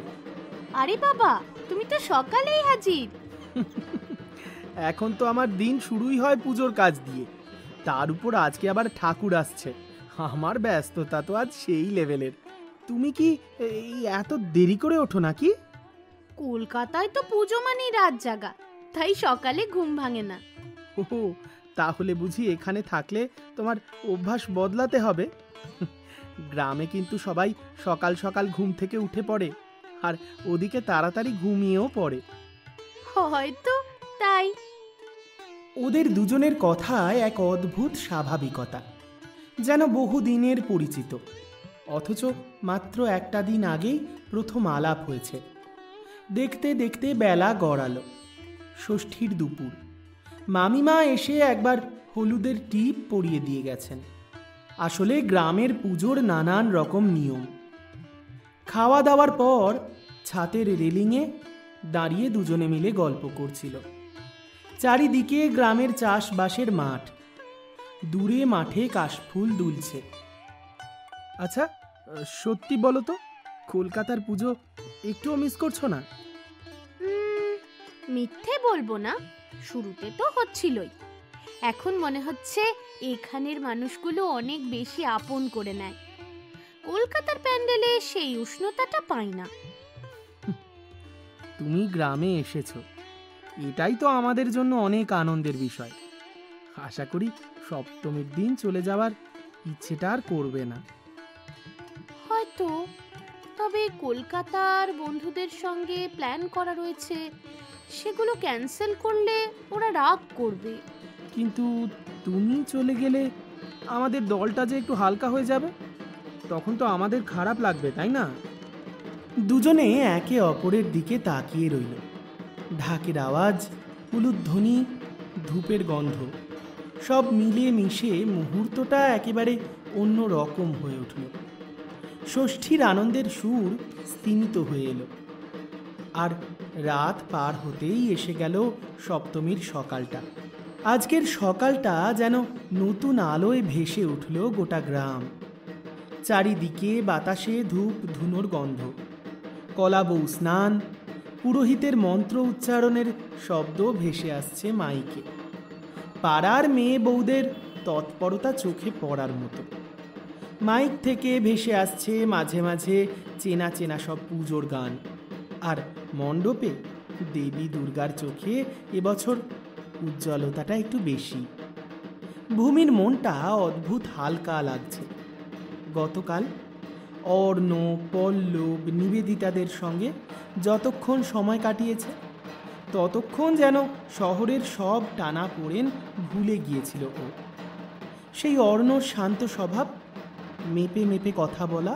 আরে বাবা, তুমি তো সকালেই হাজির। এখন তো আমার দিন শুরুই হয় পুজোর কাজ দিয়ে, তার উপর আজকে আবার ঠাকুর আসছে। আমার ব্যস্ততা তো আজ সেই লেভেলের। তুমি কি এই এত দেরি করে ওঠো নাকি? কলকাতায় তো পুজো মানেই রাত জাগা, তাই সকালে ঘুম ভাঙে না। ওহো, তাহলে বুঝি এখানে থাকলে তোমার অভ্যাস বদলাতে হবে। গ্রামে কিন্তু সবাই সকাল সকাল ঘুম থেকে উঠে পড়ে, আর ওদিকে তাড়াতাড়ি ঘুমিয়েও পড়ে। হয়তো তাই। ওদের দুজনের কথায় এক অদ্ভুত স্বাভাবিকতা, যেন বহুদিনের পরিচিত, অথচ মাত্র একটা দিন আগেই প্রথম আলাপ হয়েছে। দেখতে দেখতে বেলা গড়ালো, ষষ্ঠীর দুপুর। মামিমা এসে একবার হলুদের টিপ পরিয়ে দিয়ে গেছেন। আসলে গ্রামের পুজোর নানান রকম নিয়ম। খাওয়া দাওয়ার পর ছাতের রেলিংয়ে দাঁড়িয়ে দুজনে মিলে গল্প করছিল। চারিদিকে গ্রামের চাষবাসের মাঠ, দূরে মাঠে কাশফুল দুলছে। আচ্ছা, সত্যি বলো তো, কলকাতার পুজো একটুও মিস করছো না? মিথ্যে বলবো না, শুরুতে তো হচ্ছিলই। এখন মনে হচ্ছে এখানের মানুষগুলো অনেক বেশি আপন করে নেয়। কলকাতার প্যান্ডেলে সেই উষ্ণতাটা পাই না। তুমি গ্রামে এসেছো, এটাই তো আমাদের জন্য অনেক আনন্দের বিষয়। আশা করি সপ্তমীর দিন চলে যাওয়ার ইচ্ছেটা আর করবে না। হয়তো, তবে কলকাতার বন্ধুদের সঙ্গে প্ল্যান করা রয়েছে, সেগুলো ক্যান্সেল করলে ওরা রাগ করবে। কিন্তু তুমি চলে গেলে আমাদের দলটা যে একটু হালকা হয়ে যাবে, তখন তো আমাদের খারাপ লাগবে, তাই না? দুজনে একে অপরের দিকে তাকিয়ে রইল। ঢাকের আওয়াজ, উলুধ্বনি, ধূপের গন্ধ সব মিলিয়ে মিশে মুহূর্তটা একেবারে অন্য রকম হয়ে উঠল। ষষ্ঠীর আনন্দের সুর স্তিমিত হয়ে এলো, আর রাত পার হতেই এসে গেল সপ্তমীর সকালটা। আজকের সকালটা যেন নতুন আলোয় ভেসে উঠল গোটা গ্রাম। চারিদিকে বাতাসে ধূপ ধুনোর গন্ধ, কলাবউ স্নান, পুরোহিতের মন্ত্র উচ্চারণের শব্দ ভেসে আসছে মাইকে। পাড়ার মেয়ে বউদের তৎপরতা চোখে পড়ার মতো। মাইক থেকে ভেসে আসছে মাঝে মাঝে চেনা চেনা সব পুজোর গান। আর মণ্ডপে দেবী দুর্গার চোখে এবছর উজ্জ্বলতাটা একটু বেশি। ভূমির মনটা অদ্ভুত হালকা লাগছে। গতকাল অর্ণ, পল্লব, নিবেদিতাদের সঙ্গে যতক্ষণ সময় কাটিয়েছে, ততক্ষণ যেন শহরের সব টানাপোড়েন ভুলে গিয়েছিল ও। সেই অর্ণর শান্ত স্বভাব, মেপে মেপে কথা বলা,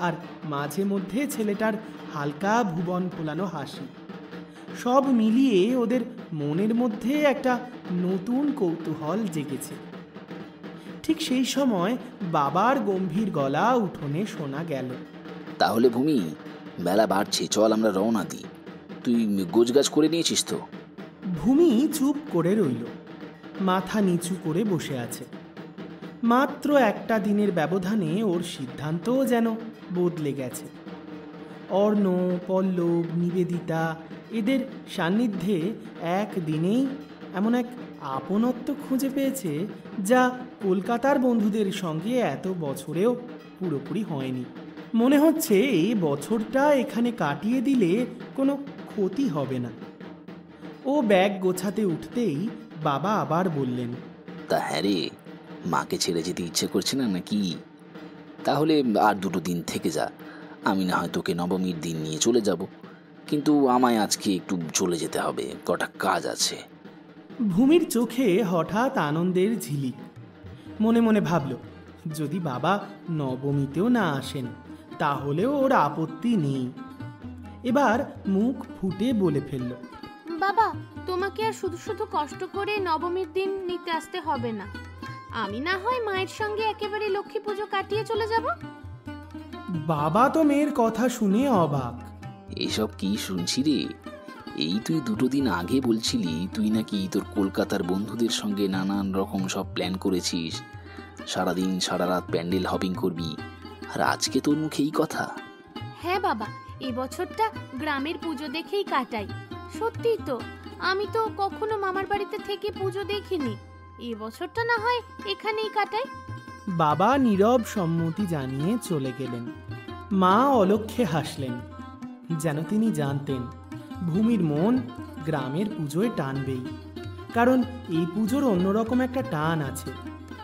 আর মাঝে মধ্যে ছেলেটার হালকা ভুবন ফোলানো হাসি, সব মিলিয়ে ওদের মনের মধ্যে একটা নতুন কৌতূহল জেগেছে। ঠিক সেই সময় বাবার গম্ভীর গলা উঠোনে শোনা গেল। তাহলে ভূমি, বেলা বাড়ছে, চল আমরা রওনা দিই। তুই গোছগাছ করে নিয়েছিস তো? ভূমি চুপ করে রইল, মাথা নিচু করে বসে আছে। মাত্র একটা দিনের ব্যবধানে ওর সিদ্ধান্তও যেন বদলে গেছে। অর্ণ, পল্লব, নিবেদিতা এদের সান্নিধ্যে একদিনেই এমন এক আপনত্ব খুঁজে পেয়েছে, যা কলকাতার বন্ধুদের সঙ্গে এত বছরেও পুরোপুরি হয়নি। মনে হচ্ছে এই বছরটা এখানে কাটিয়ে দিলে কোনো ক্ষতি হবে না। ও ব্যাগ গোছাতে উঠতেই বাবা আবার বললেন, তা হ্যাঁ রে, মাকে ছেড়ে যেতে ইচ্ছে করছে না নাকি? তাহলে আর 2 দিন থেকে যা, আমি না হয় তোকে নবমীর দিন নিয়ে চলে যাব, কিন্তু আমায় আজকে একটু চলে যেতে হবে, কটা কাজ আছে। ভূমির চোখে হঠাৎ আনন্দের ঝিলিক। মনে মনে ভাবল, যদি বাবা নবমীতেও না আসেন তাহলেও ওর আপত্তি নেই। এবার মুখ ফুটে বলে ফেলল, বাবা, তোমাকে আর শুধু শুধু কষ্ট করে নবমীর দিন নিতে আসতে হবে না। আমি না হয় মায়ের সঙ্গে একেবারে লক্ষ্মী পুজো কাটিয়ে চলে যাব। বাবা তো মেয়ের কথা শুনে অবাক। এইসব কি শুনছি রে? এই তুই 2 দিন আগে বলছিলি তুই নাকি তোর কলকাতার বন্ধুদের সঙ্গে নানান রকম সব প্ল্যান করেছিস, সারাদিন সারা রাত প্যান্ডেল হপিং করবি, আর আজকে তোর মুখে এই কথা? হ্যাঁ বাবা, এই বছরটা গ্রামের পুজো দেখেই কাটাই। সত্যি তো, আমি তো কখনো মামার বাড়িতে থেকে পুজো দেখিনি। এই বছরটা না হয় এখানেই কাটাই। বাবা নীরব সম্মতি জানিয়ে চলে গেলেন। মা অলক্ষ্যে হাসলেন, যেন তিনি জানতেন ভূমির মন গ্রামের পুজোয় টানবেই। কারণ এই পুজোর অন্যরকম একটা টান আছে।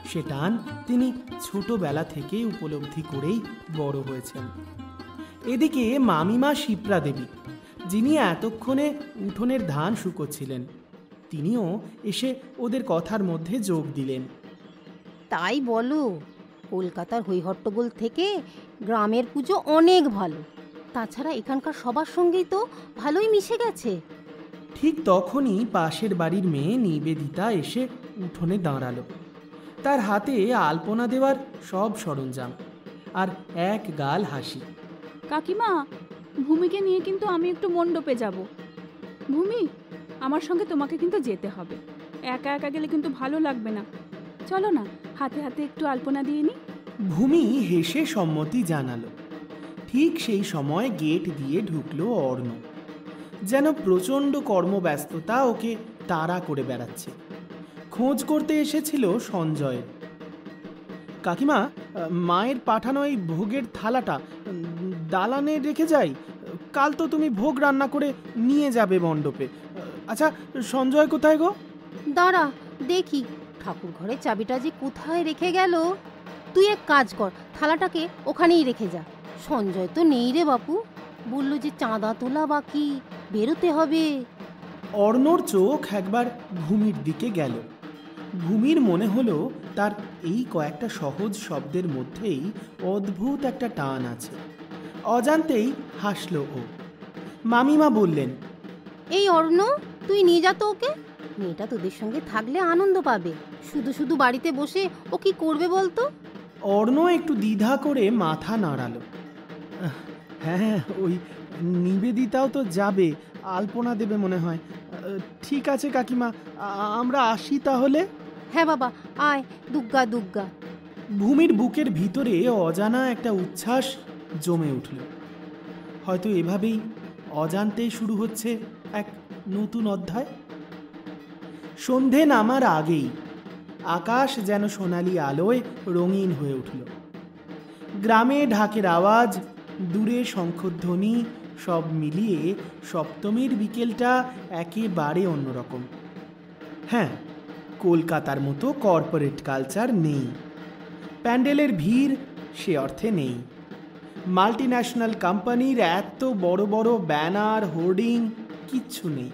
সে টান তিনি ছোটবেলা থেকেই উপলব্ধি করেই বড় হয়েছেন। এদিকে মামিমা শিপ্রা দেবী, যিনি এতক্ষণে উঠোনের ধান শুকোচ্ছিলেন, তিনিও এসে ওদের কথার মধ্যে যোগ দিলেন। তাই বলো, কলকাতার হইহট্টগোল থেকে গ্রামের পুজো অনেক ভালো। তাছাড়া এখানকার সবার সঙ্গেই তো ভালোই মিশে গেছে। ঠিক তখনই পাশের বাড়ির মেয়ে নিবেদিতা এসে উঠোনে দাঁড়ালো। তার হাতে আলপনা দেওয়ার সব সরঞ্জাম, আর এক গাল হাসি। কাকিমা, ভূমিকে নিয়ে কিন্তু আমি একটু মণ্ডপে যাব। ভূমি, আমার সঙ্গে তোমাকে কিন্তু যেতে হবে। একা একা গেলে কিন্তু ভালো লাগবে না। চলো না, হাতে হাতে একটু আলপনা দিয়ে নি। ভূমি হেসে সম্মতি জানালো। ঠিক সেই সময় গেট দিয়ে ঢুকলো অর্ণ। যেন প্রচণ্ড কর্মব্যস্ততা ওকে তাড়া করে বেড়াচ্ছে। খোঁজ করতে এসেছিল সঞ্জয়ের। কাকিমা, মায়ের পাঠানো এই ভোগের থালাটা দালানে রেখে যাই। কাল তো তুমি ভোগ রান্না করে নিয়ে যাবে মণ্ডপে। আচ্ছা, সঞ্জয় কোথায় গো? দাঁড়া দেখি, ঠাকুর ঘরের চাবিটা যে কোথায় রেখে গেল। তুই এক কাজ কর, থালাটাকে ওখানেই রেখে যা। সঞ্জয় তো নেই রে বাপু, বললো যে চাঁদা তোলা বাকি, বেরোতে হবে। অর্ণর চোখ একবার ভূমির দিকে গেল। ভূমির মনে হলো তার এই কয়েকটা সহজ শব্দের মধ্যেই অদ্ভুত একটা টান আছে। অজান্তেই হাসল ও। মামিমা বললেন, এই অর্ণ, তুই নিয়ে যা তো ওকে। মেয়েটা তোদের সঙ্গে থাকলে আনন্দ পাবে। শুধু শুধু বাড়িতে বসে ও কি করবে বলতো? অর্ণ একটু দ্বিধা করে মাথা নাড়ালো। হ্যাঁ, ওই নিবেদিতাও তো যাবে, আলপনা দেবে মনে হয়। ঠিক আছে কাকিমা, আমরা আসি তাহলে। হ্যাঁ বাবা, আয়, দুগ্গা দুগ্গা। ভূমির বুকের ভিতরে অজানা একটা উচ্ছ্বাস জমে উঠল। হয়তো এভাবেই অজান্তেই শুরু হচ্ছে এক নতুন অধ্যায়। সন্ধে নামার আগেই আকাশ যেন সোনালি আলোয় রঙিন হয়ে উঠল। গ্রামে ঢাকের আওয়াজ, দূরে শঙ্খধ্বনি, সব মিলিয়ে সপ্তমীর বিকেলটা একেবারে অন্যরকম। হ্যাঁ, কলকাতার মতো কর্পোরেট কালচার নেই। প্যান্ডেলের ভিড় সে অর্থে নেই। মাল্টিন্যাশনাল কোম্পানির এত বড় বড় ব্যানার, হোর্ডিং কিচ্ছু নেই।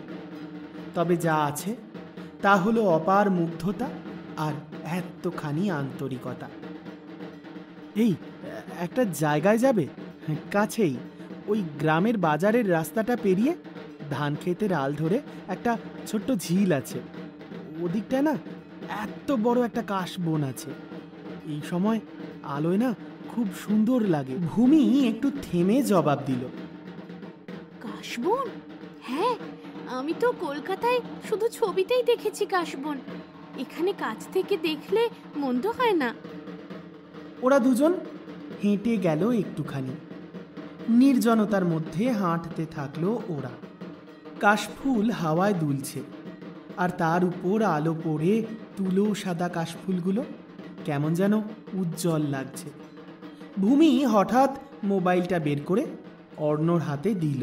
তবে যা আছে তা হলো অপার মুগ্ধতা আর এতখানি আন্তরিকতা। এই একটা জায়গায় যাবে, কাছেই, ওই গ্রামের বাজারের রাস্তাটা পেরিয়ে ধান ক্ষেতের আল ধরে একটা ছোট্ট ঝিল আছে। ওদিকটায় না এত বড় একটা কাশবন আছে। এই সময় আলোয় না খুব সুন্দর লাগে। ভূমি একটু থেমে জবাব দিল, কাশবন? হ্যাঁ, আমি তো কলকাতায় শুধু ছবিতেই দেখেছি কাশবন। এখানে কাছ থেকে দেখলে মন্দ হয় না। ওরা দুজন হেঁটে গেল একটুখানি। নির্জনতার মধ্যে হাঁটতে থাকলো ওরা। কাশফুল হাওয়ায় দুলছে, আর তার উপর আলো পড়ে তুলো সাদা কাশফুলগুলো কেমন যেন উজ্জ্বল লাগছে। ভূমি হঠাৎ মোবাইলটা বের করে অর্ণর হাতে দিল।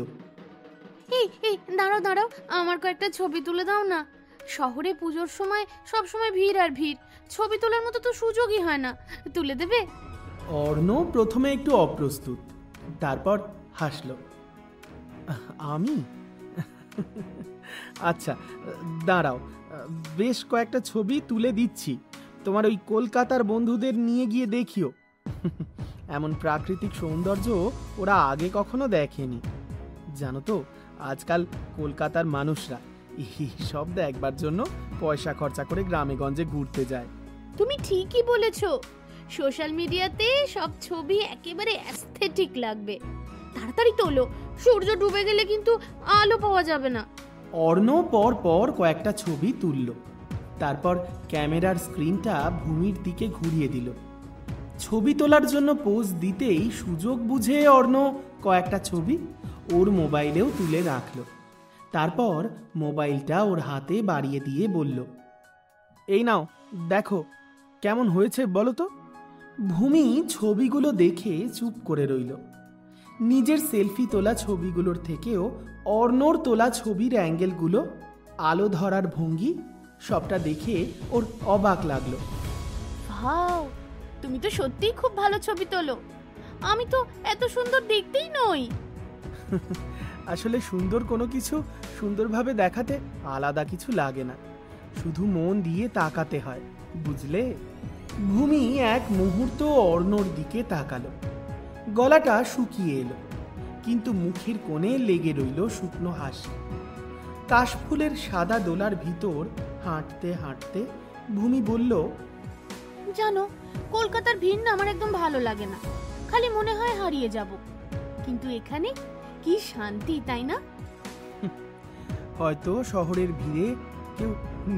এই এই দাঁড়াও দাঁড়াও, আমার কয়েকটা ছবি তুলে দাও না। শহরে পুজোর সময় সব সময় ভিড় আর ভিড়, ছবি তোলার মতো তো সুযোগই হয় না। তুলে দেবে? অর্ণ প্রথমে একটু অপ্রস্তুত, তারপর হাসল। আমি? আচ্ছা দাঁড়াও, বেশ কয়েকটা ছবি তুলে দিচ্ছি। তোমার ওই কলকাতার বন্ধুদের নিয়ে গিয়ে দেখিও। এমন প্রাকৃতিক সৌন্দর্য ওরা আগে কখনো দেখেনি। জানো তো, আজকাল কলকাতার মানুষরা এই সব দেখবার জন্য পয়সা খরচা করে গ্রামে গঞ্জে ঘুরতে যায়। তুমি ঠিকই বলেছো। সোশ্যাল মিডিয়াতে সব ছবি একেবারে অ্যাস্থেটিক লাগবে। তাড়াতাড়ি তোলো, সূর্য ডুবে গেলে কিন্তু আলো পাওয়া যাবে না। অর্ণ পর পর কয়েকটা ছবি তুলল, তারপর ক্যামেরার স্ক্রিনটা ভূমির দিকে ঘুরিয়ে দিল। ছবি তোলার জন্য পোজ দিতেই সুযোগ বুঝে অর্ণ কয়েকটা ছবি ওর মোবাইলেও তুলে রাখল। তারপর মোবাইলটা ওর হাতে বাড়িয়ে দিয়ে বলল, এই নাও দেখো কেমন হয়েছে বলো তো। ভূমি ছবিগুলো দেখে চুপ করে রইল। নিজের সেলফি তোলা ছবিগুলোর থেকেও অর্ণর তোলা ছবির অ্যাঙ্গেলগুলো, আলো ধরার ভঙ্গি, সবটা দেখে ওর অবাক লাগলো। ভাও, তুমি তো সত্যিই খুব ভালো ছবি তোলো। আমি তো এত সুন্দর দেখতেই নই। আসলে সুন্দর কোনো কিছু সুন্দরভাবে দেখাতে আলাদা কিছু লাগে না, শুধু মন দিয়ে তাকাতে হয়, বুঝলে? ভূমি এক মুহূর্ত অর্ণর দিকে তাকালো। গলাটা শুকিয়ে এলো, কিন্তু মুখের কোণে লেগে রইল শুকনো হাসি। কাশফুলের সাদা দোলার ভিতর হাঁটতে হাঁটতে ভূমি বলল, জানো, কলকাতার ভিড় না আমার একদম ভালো লাগে না, খালি মনে হয় হারিয়ে যাব। কিন্তু এখানে কি শান্তি, তাই না? হয়তো শহরের ভিড়ে কেউ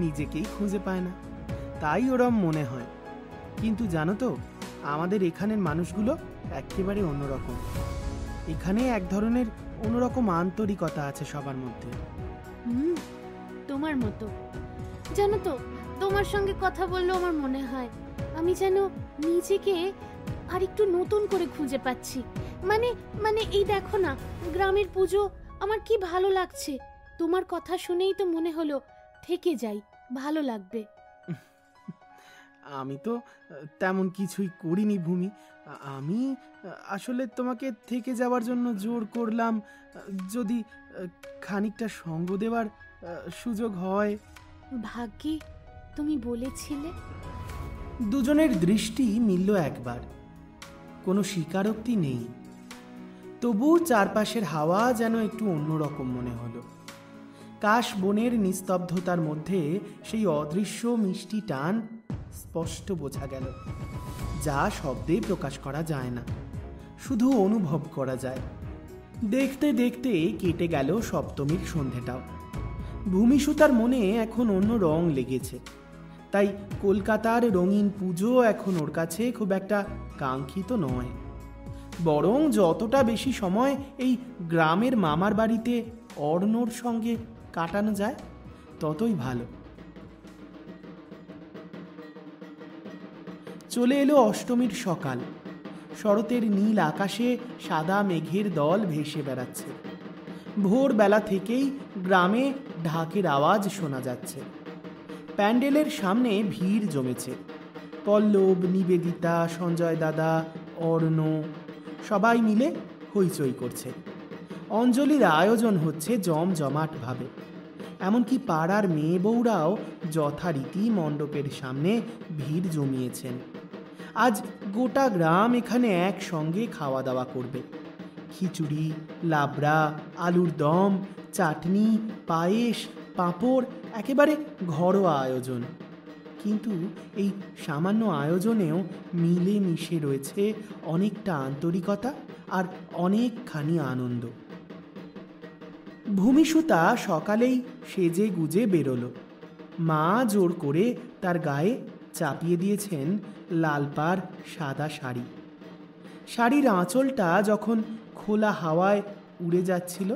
নিজেকেই খুঁজে পায় না, তাই ওরম মনে হয়। কিন্তু জানো তো, আমাদের এখানের মানুষগুলো একেবারে অন্যরকম। এখানে এক ধরনের অন্যরকম আন্তরিকতা আছে সবার মধ্যে। তোমার মতো। জানো তো, তোমার সঙ্গে কথা বললেও আমার মনে হয় আমি যেন নিজেকে আর একটু নতুন করে খুঁজে পাচ্ছি। মানে এই দেখো না, গ্রামের পুজো আমার কি ভালো লাগছে। তোমার কথা শুনেই তো মনে হলো থেকে যাই, ভালো লাগবে। আমি তো তেমন কিছুই করিনি ভূমি। আমি আসলে তোমাকে থেকে যাওয়ার জন্য জোর করলাম, যদি খানিকটা সঙ্গ দেওয়ার সুযোগ হয়। ভাগ্যে তুমি বলেছিলে। দুজনের দৃষ্টি মিলল একবার, কোনো স্বীকারোক্তি নেই, তবু চারপাশের হাওয়া যেন একটু অন্যরকম মনে হলো। কাশ বনের নিস্তব্ধতার মধ্যে সেই অদৃশ্য মিষ্টি টান স্পষ্ট বোঝা গেল, যা শব্দে প্রকাশ করা যায় না, শুধু অনুভব করা যায়। দেখতে দেখতে কেটে গেল সপ্তমীর সন্ধেটাও। ভূমিসুতার মনে এখন অন্য রং লেগেছে, তাই কলকাতার রঙিন পুজো এখন ওর কাছে খুব একটা কাঙ্ক্ষিত নয়। বরং যতটা বেশি সময় এই গ্রামের মামার বাড়িতে অর্ণর সঙ্গে কাটানো যায় ততই ভালো। চলে এলো অষ্টমীর সকাল। শরতের নীল আকাশে সাদা মেঘের দল ভেসে বেড়াচ্ছে। ভোরবেলা থেকেই গ্রামে ঢাকের আওয়াজ শোনা যাচ্ছে। প্যান্ডেলের সামনে ভিড় জমেছে। পল্লব, নিবেদিতা, সঞ্জয় দাদা, অর্ণ সবাই মিলে হইচই করছে। অঞ্জলির আয়োজন হচ্ছে জমজমাটভাবে। এমনকি পাড়ার মেয়ে বউরাও যথারীতি মণ্ডপের সামনে ভিড় জমিয়েছেন। আজ গোটা গ্রাম এখানে একসঙ্গে খাওয়া দাওয়া করবে। খিচুড়ি, লাবড়া, আলুর দম, চাটনি, পায়েস, পাঁপড়, একেবারে ঘরোয়া আয়োজন। কিন্তু এই সামান্য আয়োজনেও মিলে মিশে রয়েছে অনেকটা আন্তরিকতা আর অনেকখানি আনন্দ। ভূমিসুতা সকালেই সেজে গুজে বেরোলো। মা জোর করে তার গায়ে চাপিয়ে দিয়েছেন লালপাড় সাদা শাড়ি। শাড়ির আঁচলটা যখন খোলা হাওয়ায় উড়ে যাচ্ছিল,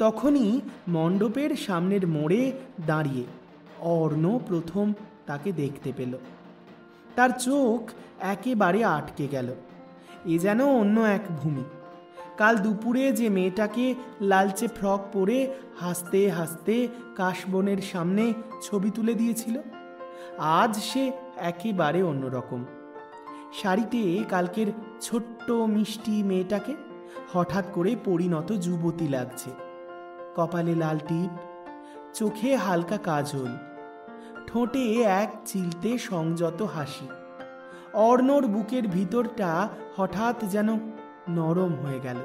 তখনই মণ্ডপের সামনের মোড়ে দাঁড়িয়ে অর্ণ প্রথম তাকে দেখতে পেল। তার চোখ একেবারে আটকে গেল। এ যেন অন্য এক ভূমি। কাল দুপুরে যে মেয়েটাকে লালচে ফ্রক পরে হাসতে হাসতে কাশবনের সামনে ছবি তুলে দিয়েছিল, আজ সে একেবারে অন্যরকম। শাড়িতে কালকের ছোট্ট মিষ্টি মেয়েটাকে হঠাৎ করে পরিণত যুবতী লাগছে। কপালে লাল টিপ, চোখে হালকা কাজল, ঠোঁটে এক চিলতে সংযত হাসি। অর্ণর বুকের ভিতরটা হঠাৎ যেন নরম হয়ে গেল।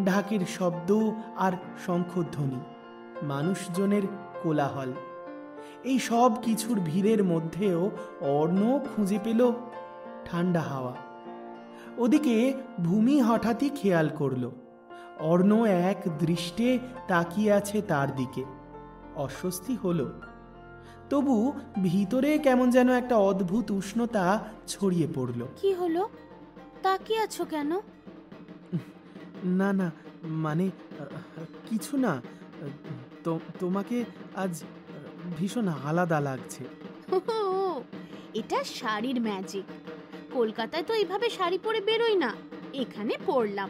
ঢাকের শব্দ আর শঙ্খধ্বনি, মানুষজনের কোলাহল, এই সব কিছুর ভিড়ের মধ্যেও অর্ণ খুঁজে পেল ঠান্ডা হাওয়া। ওদিকে ভূমি হঠাৎই খেয়াল করল অর্ণ এক দৃষ্টে তাকিয়ে আছে তার দিকে। অস্বস্তি হলো, তবু ভিতরে কেমন যেন একটা অদ্ভুত উষ্ণতা ছড়িয়ে পড়ল। কি হলো, তাকিয়ে আছো কেন? না না, মানে কিছু না, তোমাকে আজ ভীষণ আলাদা লাগছে। এটা শাড়ির ম্যাজিক। কলকাতায় তো এইভাবে শাড়ি পরে বেরোই না, এখানে পরলাম।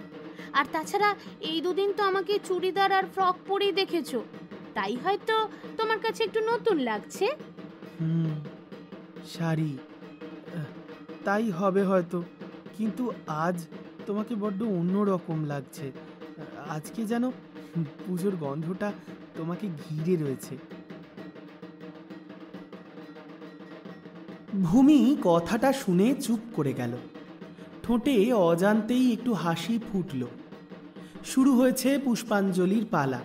আর তাছাড়া এই দুদিন তো আমাকে চুড়িদার আর ফ্রক পরেই দেখেছো, তাই হয়তো তোমার কাছে একটু নতুন লাগছে। শাড়ি, তাই হবে হয়তো, কিন্তু আজ তোমাকে বড্ড অন্যরকম লাগছে। আজকে যেন পুজোর গন্ধটা তোমাকে ঘিরে রয়েছে। ভূমি কথাটা শুনে চুপ করে গেল। ঠোঁটে অজান্তেই একটু হাসি ফুটল। শুরু হয়েছে পুষ্পাঞ্জলির পালা।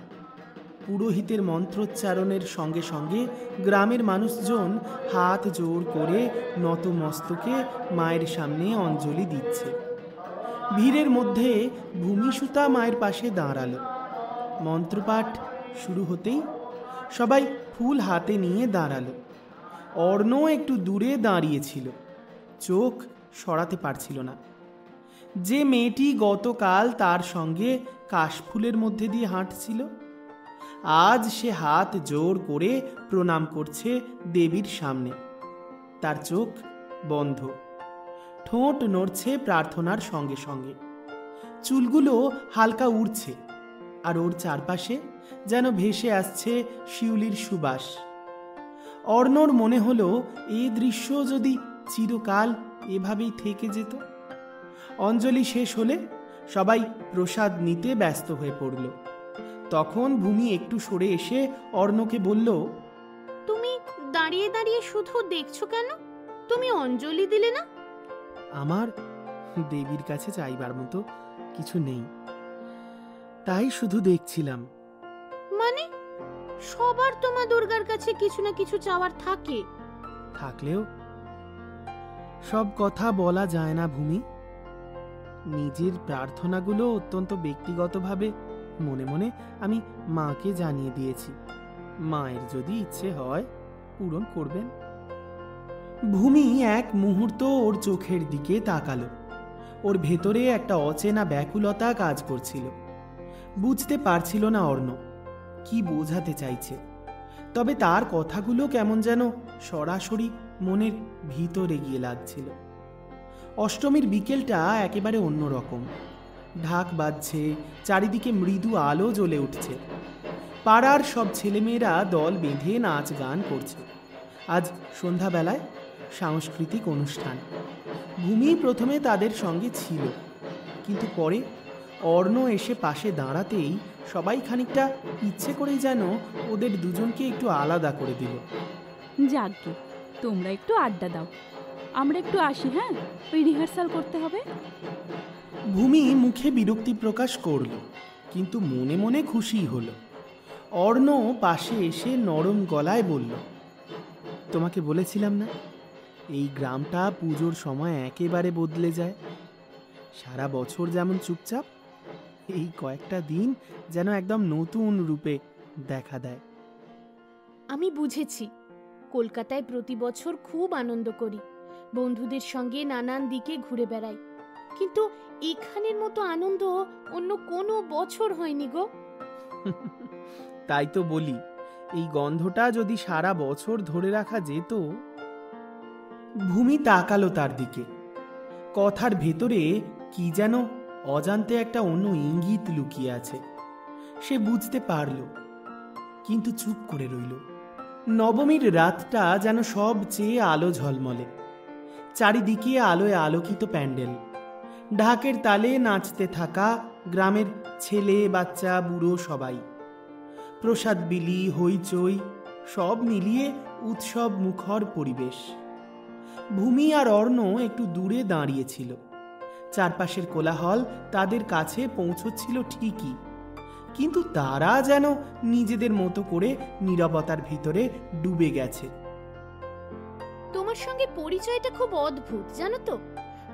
পুরোহিতের মন্ত্রোচ্চারণের সঙ্গে সঙ্গে গ্রামের মানুষজন হাত জোড় করে নত মস্তকে মায়ের সামনে অঞ্জলি দিচ্ছে। ভিড়ের মধ্যে ভূমিসুতা মায়ের পাশে দাঁড়ালো। মন্ত্রপাঠ শুরু হতেই সবাই ফুল হাতে নিয়ে দাঁড়ালো। অর্ণ একটু দূরে দাঁড়িয়েছিল, চোখ সরাতে পারছিল না। যে মেয়েটি গতকাল তার সঙ্গে কাশফুলের মধ্যে দিয়ে হাঁটছিল, আজ সে হাত জোড় করে প্রণাম করছে দেবীর সামনে। তার চোখ বন্ধ, ঠোঁট নড়ছে প্রার্থনার সঙ্গে সঙ্গে, চুলগুলো হালকা উড়ছে, আর ওর চারপাশে যেন ভেসে আসছে শিউলির সুবাস। অর্ণর মনে হলো এই দৃশ্য যদি চিরকাল এভাবেই থেকে যেত। অঞ্জলি শেষ হলে সবাই প্রসাদ নিতে ব্যস্ত হয়ে পড়ল। তখন ভূমি একটু সরে এসে অর্ণকে বলল, তুমি দাঁড়িয়ে দাঁড়িয়ে শুধু দেখছো কেন? তুমি অঞ্জলি দিলে না? আমার দেবীর কাছে চাইবার মতো কিছু নেই, তাই শুধু দেখছিলাম। মানে সবার তো মা দুর্গার কাছে কিছু না কিছু চাওয়ার থাকে। থাকলেও সব কথা বলা যায় না ভূমি। নিজের প্রার্থনাগুলো অত্যন্ত ব্যক্তিগতভাবে মনে মনে আমি মাকে জানিয়ে দিয়েছি। মায়ের যদি ইচ্ছে হয় পূরণ করবেন। ভূমি এক মুহূর্ত ওর চোখের দিকে তাকালো। ওর ভেতরে একটা অচেনা ব্যাকুলতা কাজ করছিল। বুঝতে পারছিল না অর্ণ কি বোঝাতে চাইছে, তবে তার কথাগুলো কেমন যেন সরাসরি মনের ভিতরে গিয়ে লাগছিল। অষ্টমীর বিকেলটা একেবারে অন্যরকম। ঢাক বাজছে, চারিদিকে মৃদু আলো জ্বলে উঠছে। পাড়ার সব ছেলেমেয়েরা দল বেঁধে নাচ গান করছে। আজ সন্ধ্যাবেলায় সাংস্কৃতিক অনুষ্ঠান। ভূমি প্রথমে তাদের সঙ্গে ছিল, কিন্তু পরে অর্ণ এসে পাশে দাঁড়াতেই সবাই খানিকটা ইচ্ছে করেই যেন ওদের দুজনকে একটু আলাদা করে দিল। যাকগে, তোমরা একটু আড্ডা দাও, আমরা একটু আসি। হ্যাঁ, ওই রিহার্সাল করতে হবে। ভূমি মুখে বিরক্তি প্রকাশ করল, কিন্তু মনে মনে খুশি হলো। অর্ণ পাশে এসে নরম গলায় বলল, তোমাকে বলেছিলাম না, এই গ্রামটা পুজোর সময় একেবারে বদলে যায়। সারা বছর যেমন চুপচাপ, এই কয়েকটা দিন যেন একদম নতুন রূপে দেখা দেয়। আমি বুঝেছি, কলকাতায় প্রতি বছর খুব আনন্দ করি, বন্ধুদের সঙ্গে নানান দিকে ঘুরে বেড়াই, কিন্তু এখানের মতো আনন্দ অন্য কোনো বছর হয়নি গো। তাই তো বলি, এই গন্ধটা যদি সারা বছর ধরে রাখা যেত। ভূমি তাকালো তার দিকে। কথার ভেতরে কি যেন অজান্তে একটা অন্য ইঙ্গিত লুকিয়ে আছে। সে বুঝতে পারল, কিন্তু চুপ করে রইল। নবমীর রাতটা যেন সবচেয়ে আলো ঝলমলে। চারিদিকে আলোয় আলোকিত প্যান্ডেল, ঢাকের তালে নাচতে থাকা গ্রামের ছেলে বাচ্চা বুড়ো সবাই, প্রসাদ বিলি, হইচই, সব মিলিয়ে উৎসব মুখর পরিবেশ। ভূমি আর অর্ণ একটু দূরে দাঁড়িয়েছিল। চারপাশের কোলাহল তাদের কাছে পৌঁছচ্ছিল ঠিকই, কিন্তু তারা যেন নিজেদের মতো করে নীরবতার ভিতরে ডুবে গেছে। তোমার সঙ্গে পরিচয়টা খুব অদ্ভুত, জানো তো।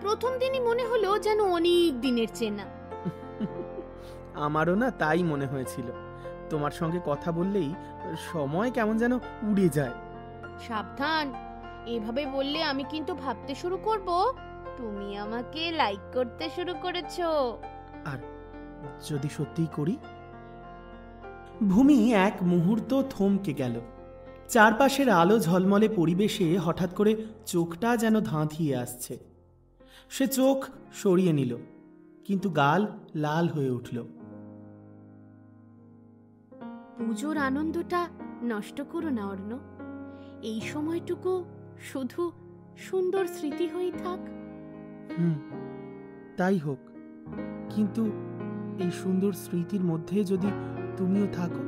প্রথম দিনই মনে হলো যেন অনেক দিনের চেনা। আমারও না তাই মনে হয়েছিল। তোমার সঙ্গে কথা বললেই সময় কেমন যেন উড়ে যায়। সাবধান, এভাবে বললে আমি কিন্তু ভাবতে শুরু করব তুমি আমাকে লাইক করতে শুরু করেছো। আর যদি সত্যিই করি? ভূমি এক মুহূর্ত থমকে গেল। চারপাশের আলো ঝলমলে পরিবেশে হঠাৎ করে চোখটা যেন ধাঁধিয়ে আসছে। সে চোখ সরিয়ে নিল, কিন্তু গাল লাল হয়ে উঠল। পুজোর আনন্দটা নষ্ট করো না অর্ণ। এই সময়টুকু শুধু সুন্দর স্মৃতি হয়েই থাক। তাই হোক, কিন্তু এই সুন্দর স্মৃতির মধ্যে যদি তুমিও থাকো,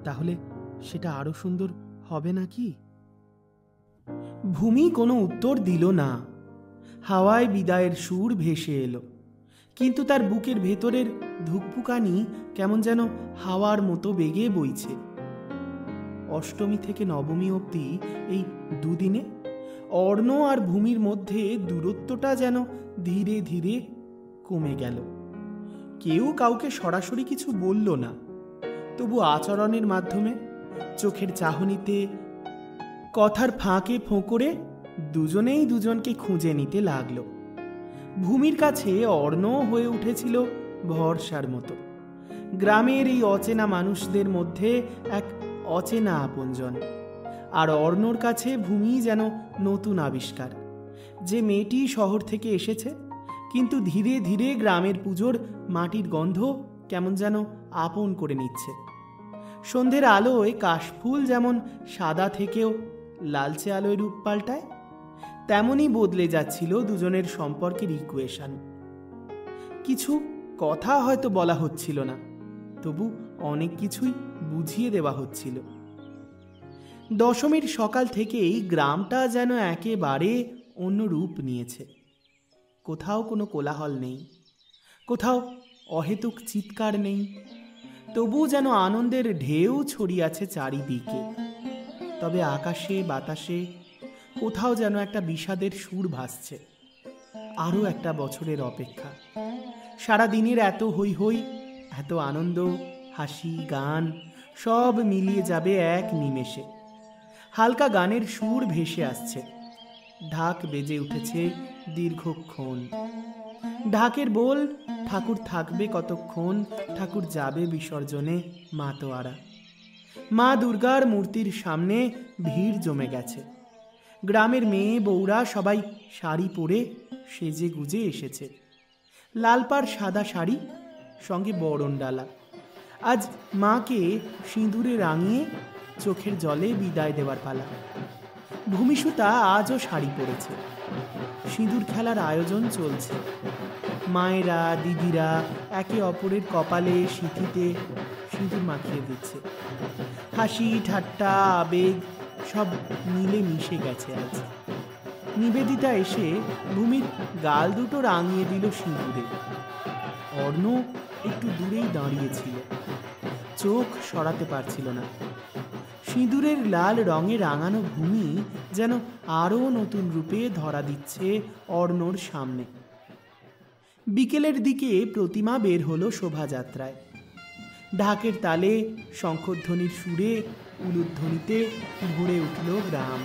তাহলে সেটা আরো সুন্দর হবে নাকি? ভূমি কোনো উত্তর দিল না। হাওয়ায় বিদায়ের সুর ভেসে এলো, কিন্তু তার বুকের ভেতরের ধুকপুকানি কেমন যেন হাওয়ার মতো বেগে বইছে। অষ্টমী থেকে নবমী অবধি এই দুদিনে অর্ণ আর ভূমির মধ্যে দূরত্বটা যেন ধীরে ধীরে কমে গেল। কেউ কাউকে সরাসরি কিছু বলল না, তবু আচরণের মাধ্যমে, চোখের চাহনিতে, কথার ফাঁকে ফোঁকরে দুজনেই দুজনকে খুঁজে নিতে লাগলো। ভূমির কাছে অর্ণ হয়ে উঠেছিল ভরসার মতো। গ্রামের এই অচেনা মানুষদের মধ্যে এক অচেনা আপনজন। আর অর্ণর কাছে ভূমি যেন নতুন আবিষ্কার, যে মেয়েটি শহর থেকে এসেছে, কিন্তু ধীরে ধীরে গ্রামের পুজোর মাটির গন্ধ কেমন যেন আপন করে নিচ্ছে। সন্ধ্যের আলোয় কাশফুল যেমন সাদা থেকেও লালচে আলোয় রূপ পাল্টায়, তেমনই বদলে যাচ্ছিল দুজনের সম্পর্কের ইকুয়েশন। কিছু কথা হয়তো বলা হচ্ছিল না, তবু অনেক কিছুই বুঝিয়ে দেওয়া হচ্ছিল। দশমীর সকাল থেকেই গ্রামটা যেন একেবারে অন্য রূপ নিয়েছে। কোথাও কোনো কোলাহল নেই, কোথাও অহেতুক চিৎকার নেই, তবু যেন আনন্দের ঢেউ ছড়িয়ে আছে চারিদিকে। তবে আকাশে বাতাসে কোথাও যেন একটা বিষাদের সুর ভাসছে। আরও একটা বছরের অপেক্ষা। সারা দিনের এত হই হই, এত আনন্দ, হাসি, গান সব মিলিয়ে যাবে এক নিমেষে। হালকা গানের সুর ভেসে আসছে, ঢাক বেজে উঠেছে দীর্ঘক্ষণ। ঢাকের বল, ঠাকুর থাকবে কতক্ষণ, ঠাকুর যাবে বিসর্জনে মাতোয়ারা। মা দুর্গার মূর্তির সামনে ভিড় জমে গেছে। গ্রামের মেয়ে বউরা সবাই শাড়ি পরে সেজে গুজে এসেছে। লালপাড় সাদা শাড়ি, সঙ্গে বরণডালা। আজ মাকে সিঁদুরে রাঙিয়ে চোখের জলে বিদায় দেওয়ার পালা। ভূমিসুতা আজও শাড়ি পরেছে। সিঁদুর খেলার আয়োজন চলছে। মায়েরা দিদিরা একে অপরের কপালে সিঁথিতে সিঁদুর মাখিয়ে দিচ্ছে। হাসি ঠাট্টা আবেগ সব মিলে মিশে গেছে আজ। নিবেদিতা এসে ভূমির গাল দুটো রাঙিয়ে দিল সিঁদুরে। অর্ণ একটু দূরেই দাঁড়িয়েছিল, চোখ সরাতে পারছিল না। সিঁদুরের লাল রঙে রাঙানো ভূমি যেন আরও নতুন রূপে ধরা দিচ্ছে অর্ণর সামনে। বিকেলের দিকে প্রতিমা বের হলো শোভাযাত্রায়। ঢাকের তালে, শঙ্খধ্বনির সুরে, উলুধ্বনিতে ভরে উঠল গ্রাম।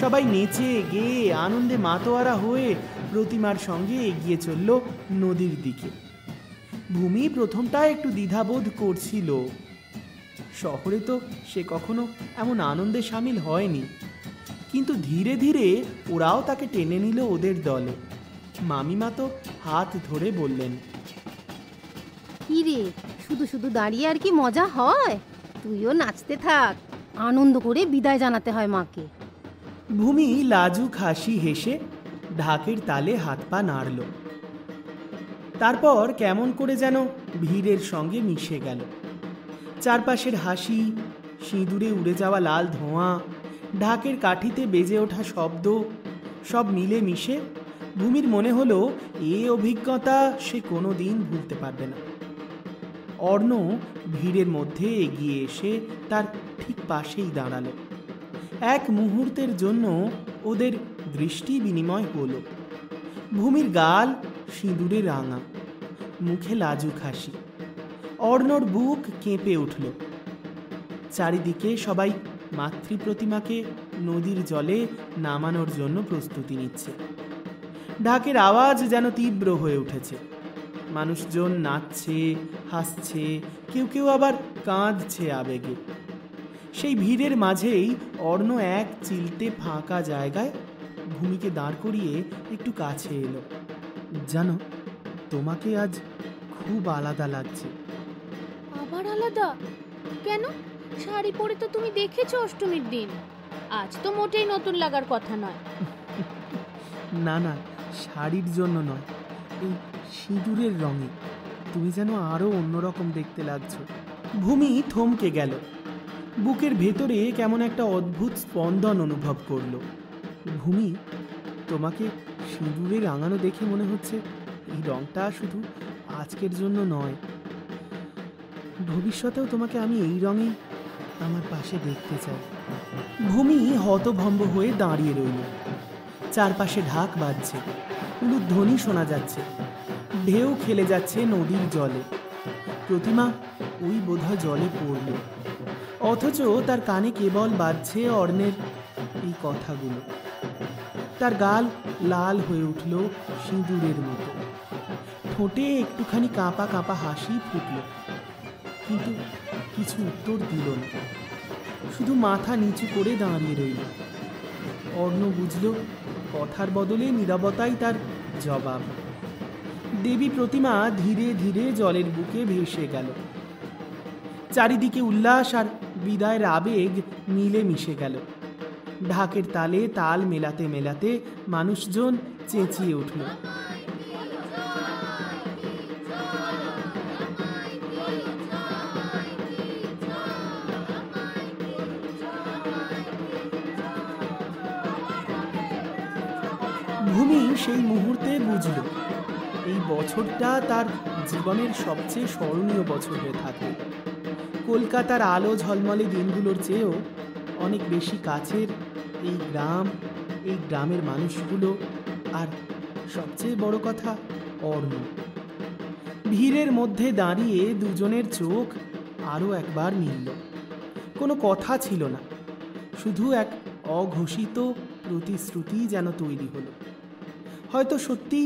সবাই নেচে গেয়ে আনন্দে মাতোয়ারা হয়ে প্রতিমার সঙ্গে এগিয়ে চলল নদীর দিকে। ভূমি প্রথমটা একটু দ্বিধাবোধ করছিল। শহরে তো সে কখনো এমন আনন্দে সামিল হয়নি, কিন্তু ধীরে ধীরে ওরাও তাকে টেনে নিল ওদের দলে। মামিমা তো হাত ধরে বললেন, কি রে, শুধু শুধু দাঁড়িয়ে আর কি মজা হয়? তুইও নাচতে থাক, আনন্দ করে বিদায় জানাতে হয় মাকে। ভূমি লাজুক হাসি হেসে ঢাকের তালে হাত পা নাড়ল। তারপর কেমন করে যেন ভিড়ের সঙ্গে মিশে গেল। চারপাশের হাসি, সিঁদুরে উড়ে যাওয়া লাল ধোঁয়া, ঢাকের কাঠিতে বেজে ওঠা শব্দ সব মিলে মিশে ভূমির মনে হলো এ অভিজ্ঞতা সে কোনো দিন ভুলতে পারবে না। অর্ণ ভিড়ের মধ্যে এগিয়ে এসে তার ঠিক পাশেই দাঁড়ালো। এক মুহূর্তের জন্য ওদের দৃষ্টি বিনিময় হলো। ভূমির গাল সিঁদুরে রাঙা, মুখে লাজুক হাসি। অর্ণর বুক কেঁপে উঠল। চারিদিকে সবাই মাতৃপ্রতিমাকে নদীর জলে নামানোর জন্য প্রস্তুতি নিচ্ছে। ঢাকের আওয়াজ যেন তীব্র হয়ে উঠেছে। মানুষজন নাচছে, হাসছে, কেউ কেউ আবার কাঁদছে আবেগে। সেই ভিড়ের মাঝেই অর্ণ এক চিলতে ফাঁকা জায়গায় ভূমিকে দাঁড় করিয়ে একটু কাছে এলো। জানো, তোমাকে আজ খুব আলাদা লাগছে। আবার আলাদা কেন? শাড়ি পরে তো তুমি দেখেছো অষ্টমীর দিন। আজ তো মোটেই নতুন লাগার কথা নয়। না না, শাড়ির জন্য নয়, এই সিঁদুরের রঙে তুমি যেন আরো অন্যরকম দেখতে লাগছো। ভূমি থমকে গেল, বুকের ভেতরে কেমন একটা অদ্ভুত স্পন্দন অনুভব করলো। ভূমি, তোমাকে সিঁদুরে রাঙানো দেখে মনে হচ্ছে এই রংটা শুধু আজকের জন্য নয়, ভবিষ্যতেও তোমাকে আমি এই রঙেই আমার পাশে দেখতে চাই। ভূমি হতভম্ব হয়ে দাঁড়িয়ে রইল। চারপাশে ঢাক বাজছে, উলুধ্বনি শোনা যাচ্ছে, ঢেউ খেলে যাচ্ছে নদীর জলে। প্রতিমা ওই বোধহয় জলে পড়ল, অথচ তার কানে কেবল বাজছে অর্ণের এই কথাগুলো। তার গাল লাল হয়ে উঠল সিঁদুরের মতো, ঠোঁটে একটুখানি কাঁপা কাঁপা হাসি ফুটল, কিন্তু কিছু উত্তর দিল না, শুধু মাথা নিচু করে দাঁড়িয়ে রইল। অর্ণ বুঝল কথার বদলে নীরবতাই তার জবাব। দেবী প্রতিমা ধীরে ধীরে জলের বুকে ভেসে গেল। চারিদিকে উল্লাস আর বিদায়ের আবেগ মিলে মিশে গেল। ঢাকের তালে তাল মেলাতে মেলাতে মানুষজন চেঁচিয়ে উঠল। ভূমি সেই মুহূর্তে বুঝল এই বছরটা তার জীবনের সবচেয়ে স্মরণীয় বছর হয়ে থাকবে। কলকাতার আলো ঝলমলে দিনগুলোর চেয়েও অনেক বেশি কাছের এই গ্রাম, এই গ্রামের মানুষগুলো, আর সবচেয়ে বড় কথা অর্ণ। ভিড়ের মধ্যে দাঁড়িয়ে দুজনের চোখ আরও একবার মিলল। কোনো কথা ছিল না, শুধু এক অঘোষিত প্রতিশ্রুতি যেন তৈরি হলো। হয়তো সত্যি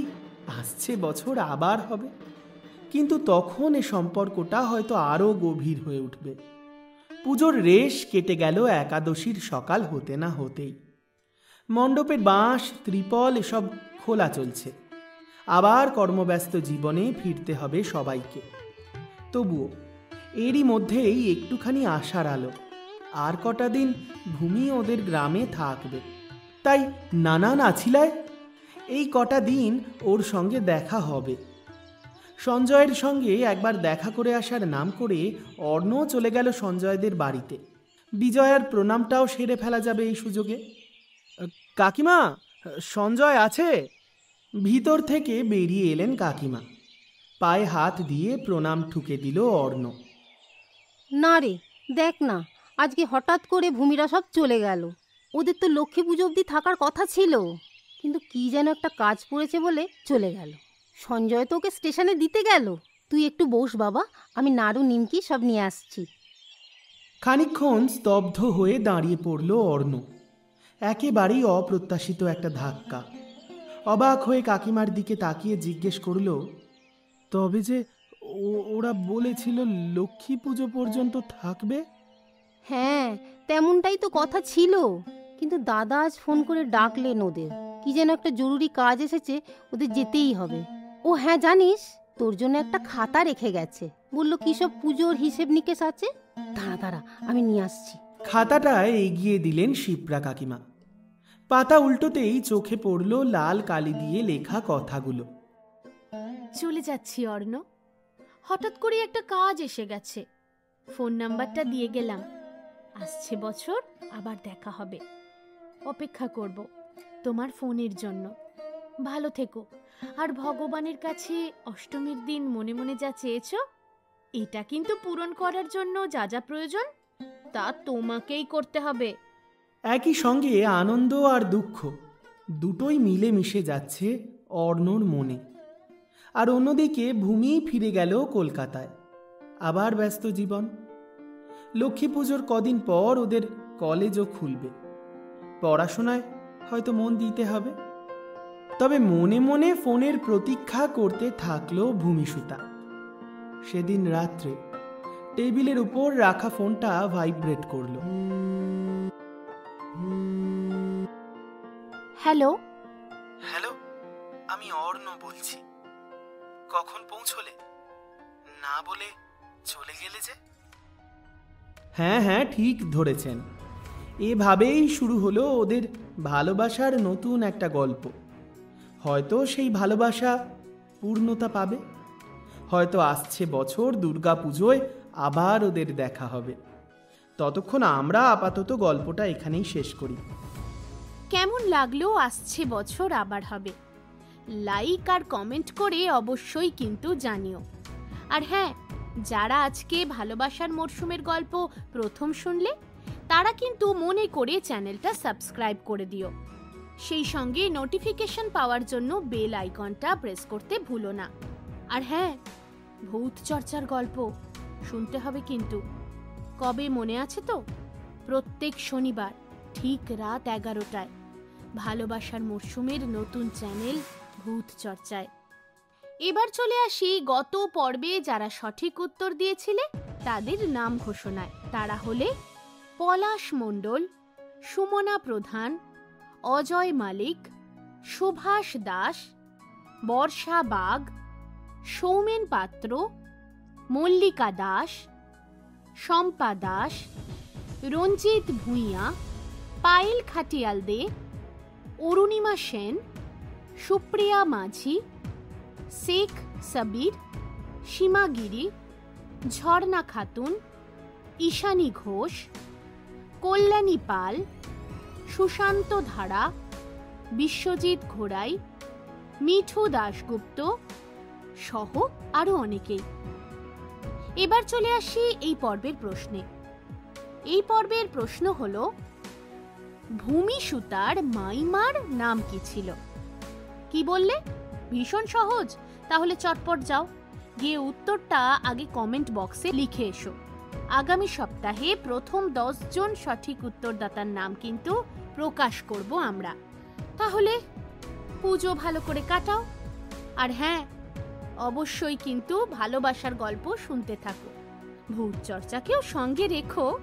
আসছে বছর আবার হবে, কিন্তু তখন এ সম্পর্কটা হয়তো আরও গভীর হয়ে উঠবে। পুজোর রেশ কেটে গেল একাদশীর সকাল হতে না হতেই। মণ্ডপের বাঁশ, ত্রিপল এসব খোলা চলছে। আবার কর্মব্যস্ত জীবনে ফিরতে হবে সবাইকে। তবুও এরই মধ্যেই একটুখানি আশার আলো, আর কটা দিন ভূমি ওদের গ্রামে থাকবে। তাই নানান আছিলায় এই কটা দিন ওর সঙ্গে দেখা হবে। সঞ্জয়ের সঙ্গে একবার দেখা করে আসার নাম করে অর্ণ চলে গেল সঞ্জয়দের বাড়িতে। বিজয়ার প্রণামটাও সেরে ফেলা যাবে এই সুযোগে। কাকিমা, সঞ্জয় আছে? ভিতর থেকে বেরিয়ে এলেন কাকিমা। পায়ে হাত দিয়ে প্রণাম ঠুকে দিল অর্ণ। না রে, দেখ না, আজকে হঠাৎ করে ভূমিরা সব চলে গেল। ওদের তো লক্ষ্মী পুজো অবধি থাকার কথা ছিল, কিন্তু কি যেন একটা কাজ পড়েছে বলে চলে গেল। সঞ্জয় তো ওকে স্টেশনে দিতে গেল। তুই একটু বস বাবা, আমি নাড়ু নিমকি সব নিয়ে আসছি। খানিকক্ষণ স্তব্ধ হয়ে দাঁড়িয়ে পড়ল অর্ণ। একেবারেই অপ্রত্যাশিত একটা ধাক্কা। অবাক হয়ে কাকিমার দিকে তাকিয়ে জিজ্ঞেস করল, তবে যে ওরা বলেছিল লক্ষ্মী পুজো পর্যন্ত থাকবে? হ্যাঁ, তেমনটাই তো কথা ছিল, কিন্তু দাদা আজ ফোন করে ডাকলেন ওদের। কি যেন একটা জরুরি কাজ এসেছে, ওদের যেতেই হবে। ও হ্যাঁ, জানিস তোর জন্য একটা খাতা রেখে গেছে, বললো কি সব পুজোর হিসেব নিকেশ আছে। দাঁড়া দাঁড়া, আমি নিয়ে আসছি। খাতাটা এগিয়ে দিলেন শিপ্রা কাকিমা। পাতা উল্টোতেই চোখে পড়ল লাল কালি দিয়ে লেখা কথাগুলো। চলে যাচ্ছি অর্ণ, হঠাৎ করে একটা কাজ এসে গেছে। ফোন নাম্বারটা দিয়ে গেলাম, আসছে বছর আবার দেখা হবে। অপেক্ষা করব তোমার ফোনের জন্য। ভালো থেকো, আর ভগবানের কাছে অষ্টমীর দিন মনে মনে যা চেয়েছ, এটা কিন্তু পূরণ করার জন্য যা যা প্রয়োজন তা তোমাকেই করতে হবে। একই সঙ্গে আনন্দ আর দুঃখ দুটোই মিলে মিশে যাচ্ছে অর্ণর মনে। আর অন্যদিকে ভূমি ফিরে গেল কলকাতায়। আবার ব্যস্ত জীবন। লক্ষ্মী পুজোর কদিন পর ওদের কলেজও খুলবে। পড়াশোনায় হয়তো মন দিতে হবে। তবে মনে মনে ফোনের প্রতীক্ষা করতে থাকলো ভূমিসুতা। সেদিন রাত্রে টেবিলের উপর রাখা ফোনটা ভাইব্রেট করল। হ্যালো। হ্যালো, আমি অর্ণ বলছি। কখন পৌঁছলে? না বলে চলে গেলে যে? হ্যাঁ হ্যাঁ, ঠিক ধরেছেন। এভাবেই শুরু হলো ওদের ভালোবাসার নতুন একটা গল্প। হয়তো সেই ভালোবাসা পূর্ণতা পাবে, হয়তো আসছে বছর দুর্গাপুজোয় আবার ওদের দেখা হবে। ততক্ষণ আমরা আপাতত গল্পটা এখানেই শেষ করি। কেমন লাগলো আসছে বছর আবার হবে? লাইক আর কমেন্ট করে অবশ্যই কিন্তু জানিও। আর হ্যাঁ, যারা আজকে ভালোবাসার মরশুমের গল্প প্রথম শুনলে তারা কিন্তু মনে করে চ্যানেলটা সাবস্ক্রাইব করে দিও। সেই সঙ্গে নোটিফিকেশন পাওয়ার জন্য বেল আইকনটা প্রেস করতে ভুলো না। আর হ্যাঁ, ভূত চর্চার গল্প শুনতে হবে কিন্তু। কবে মনে আছে তো? প্রত্যেক শনিবার ঠিক রাত 11টায় ভালোবাসার মরশুমের নতুন চ্যানেল ভূত চর্চায়। এবার চলে আসি গত পর্বে যারা সঠিক উত্তর দিয়েছিলে তাদের নাম ঘোষণায়। তারা হলে পলাশ মণ্ডল, সুমনা প্রধান, অজয় মালিক, সুভাষ দাস, বর্ষা বাগ, সৌমেন পাত্র, মল্লিকা দাস, শম্পা দাস, রঞ্জিত ভূঁইয়া, পায়েল খাটিয়াল দে, অরুণিমা সেন, সুপ্রিয়া মাঝি, শেখ সাবির, সীমা গিরি, ঝর্ণা খাতুন, ঈশানী ঘোষ, কল্যাণী পাল, সুশান্ত ধারা, বিশ্বজিৎ ঘোড়াই, মিঠু দাশগুপ্ত সহ আরো অনেকেই। এবার চলে আসি এই পর্বের প্রশ্নে। এই পর্বের প্রশ্ন হলো, ভূমি সুতার মাইমার নাম কি ছিল? কি বললে? ভীষণ সহজ। তাহলে চটপট যাও, গিয়ে উত্তরটা আগে কমেন্ট বক্সে লিখে এসো। আগামী সপ্তাহে প্রথম 10 জন সঠিক উত্তরদাতার নাম কিন্তু প্রকাশ করব আমরা। তাহলে পুজো ভালো করে কাটাও। আর হ্যাঁ, অবশ্যই কিন্তু ভালোবাসার গল্প শুনতে থাকো। ভূত চর্চাকেও সঙ্গে রেখো।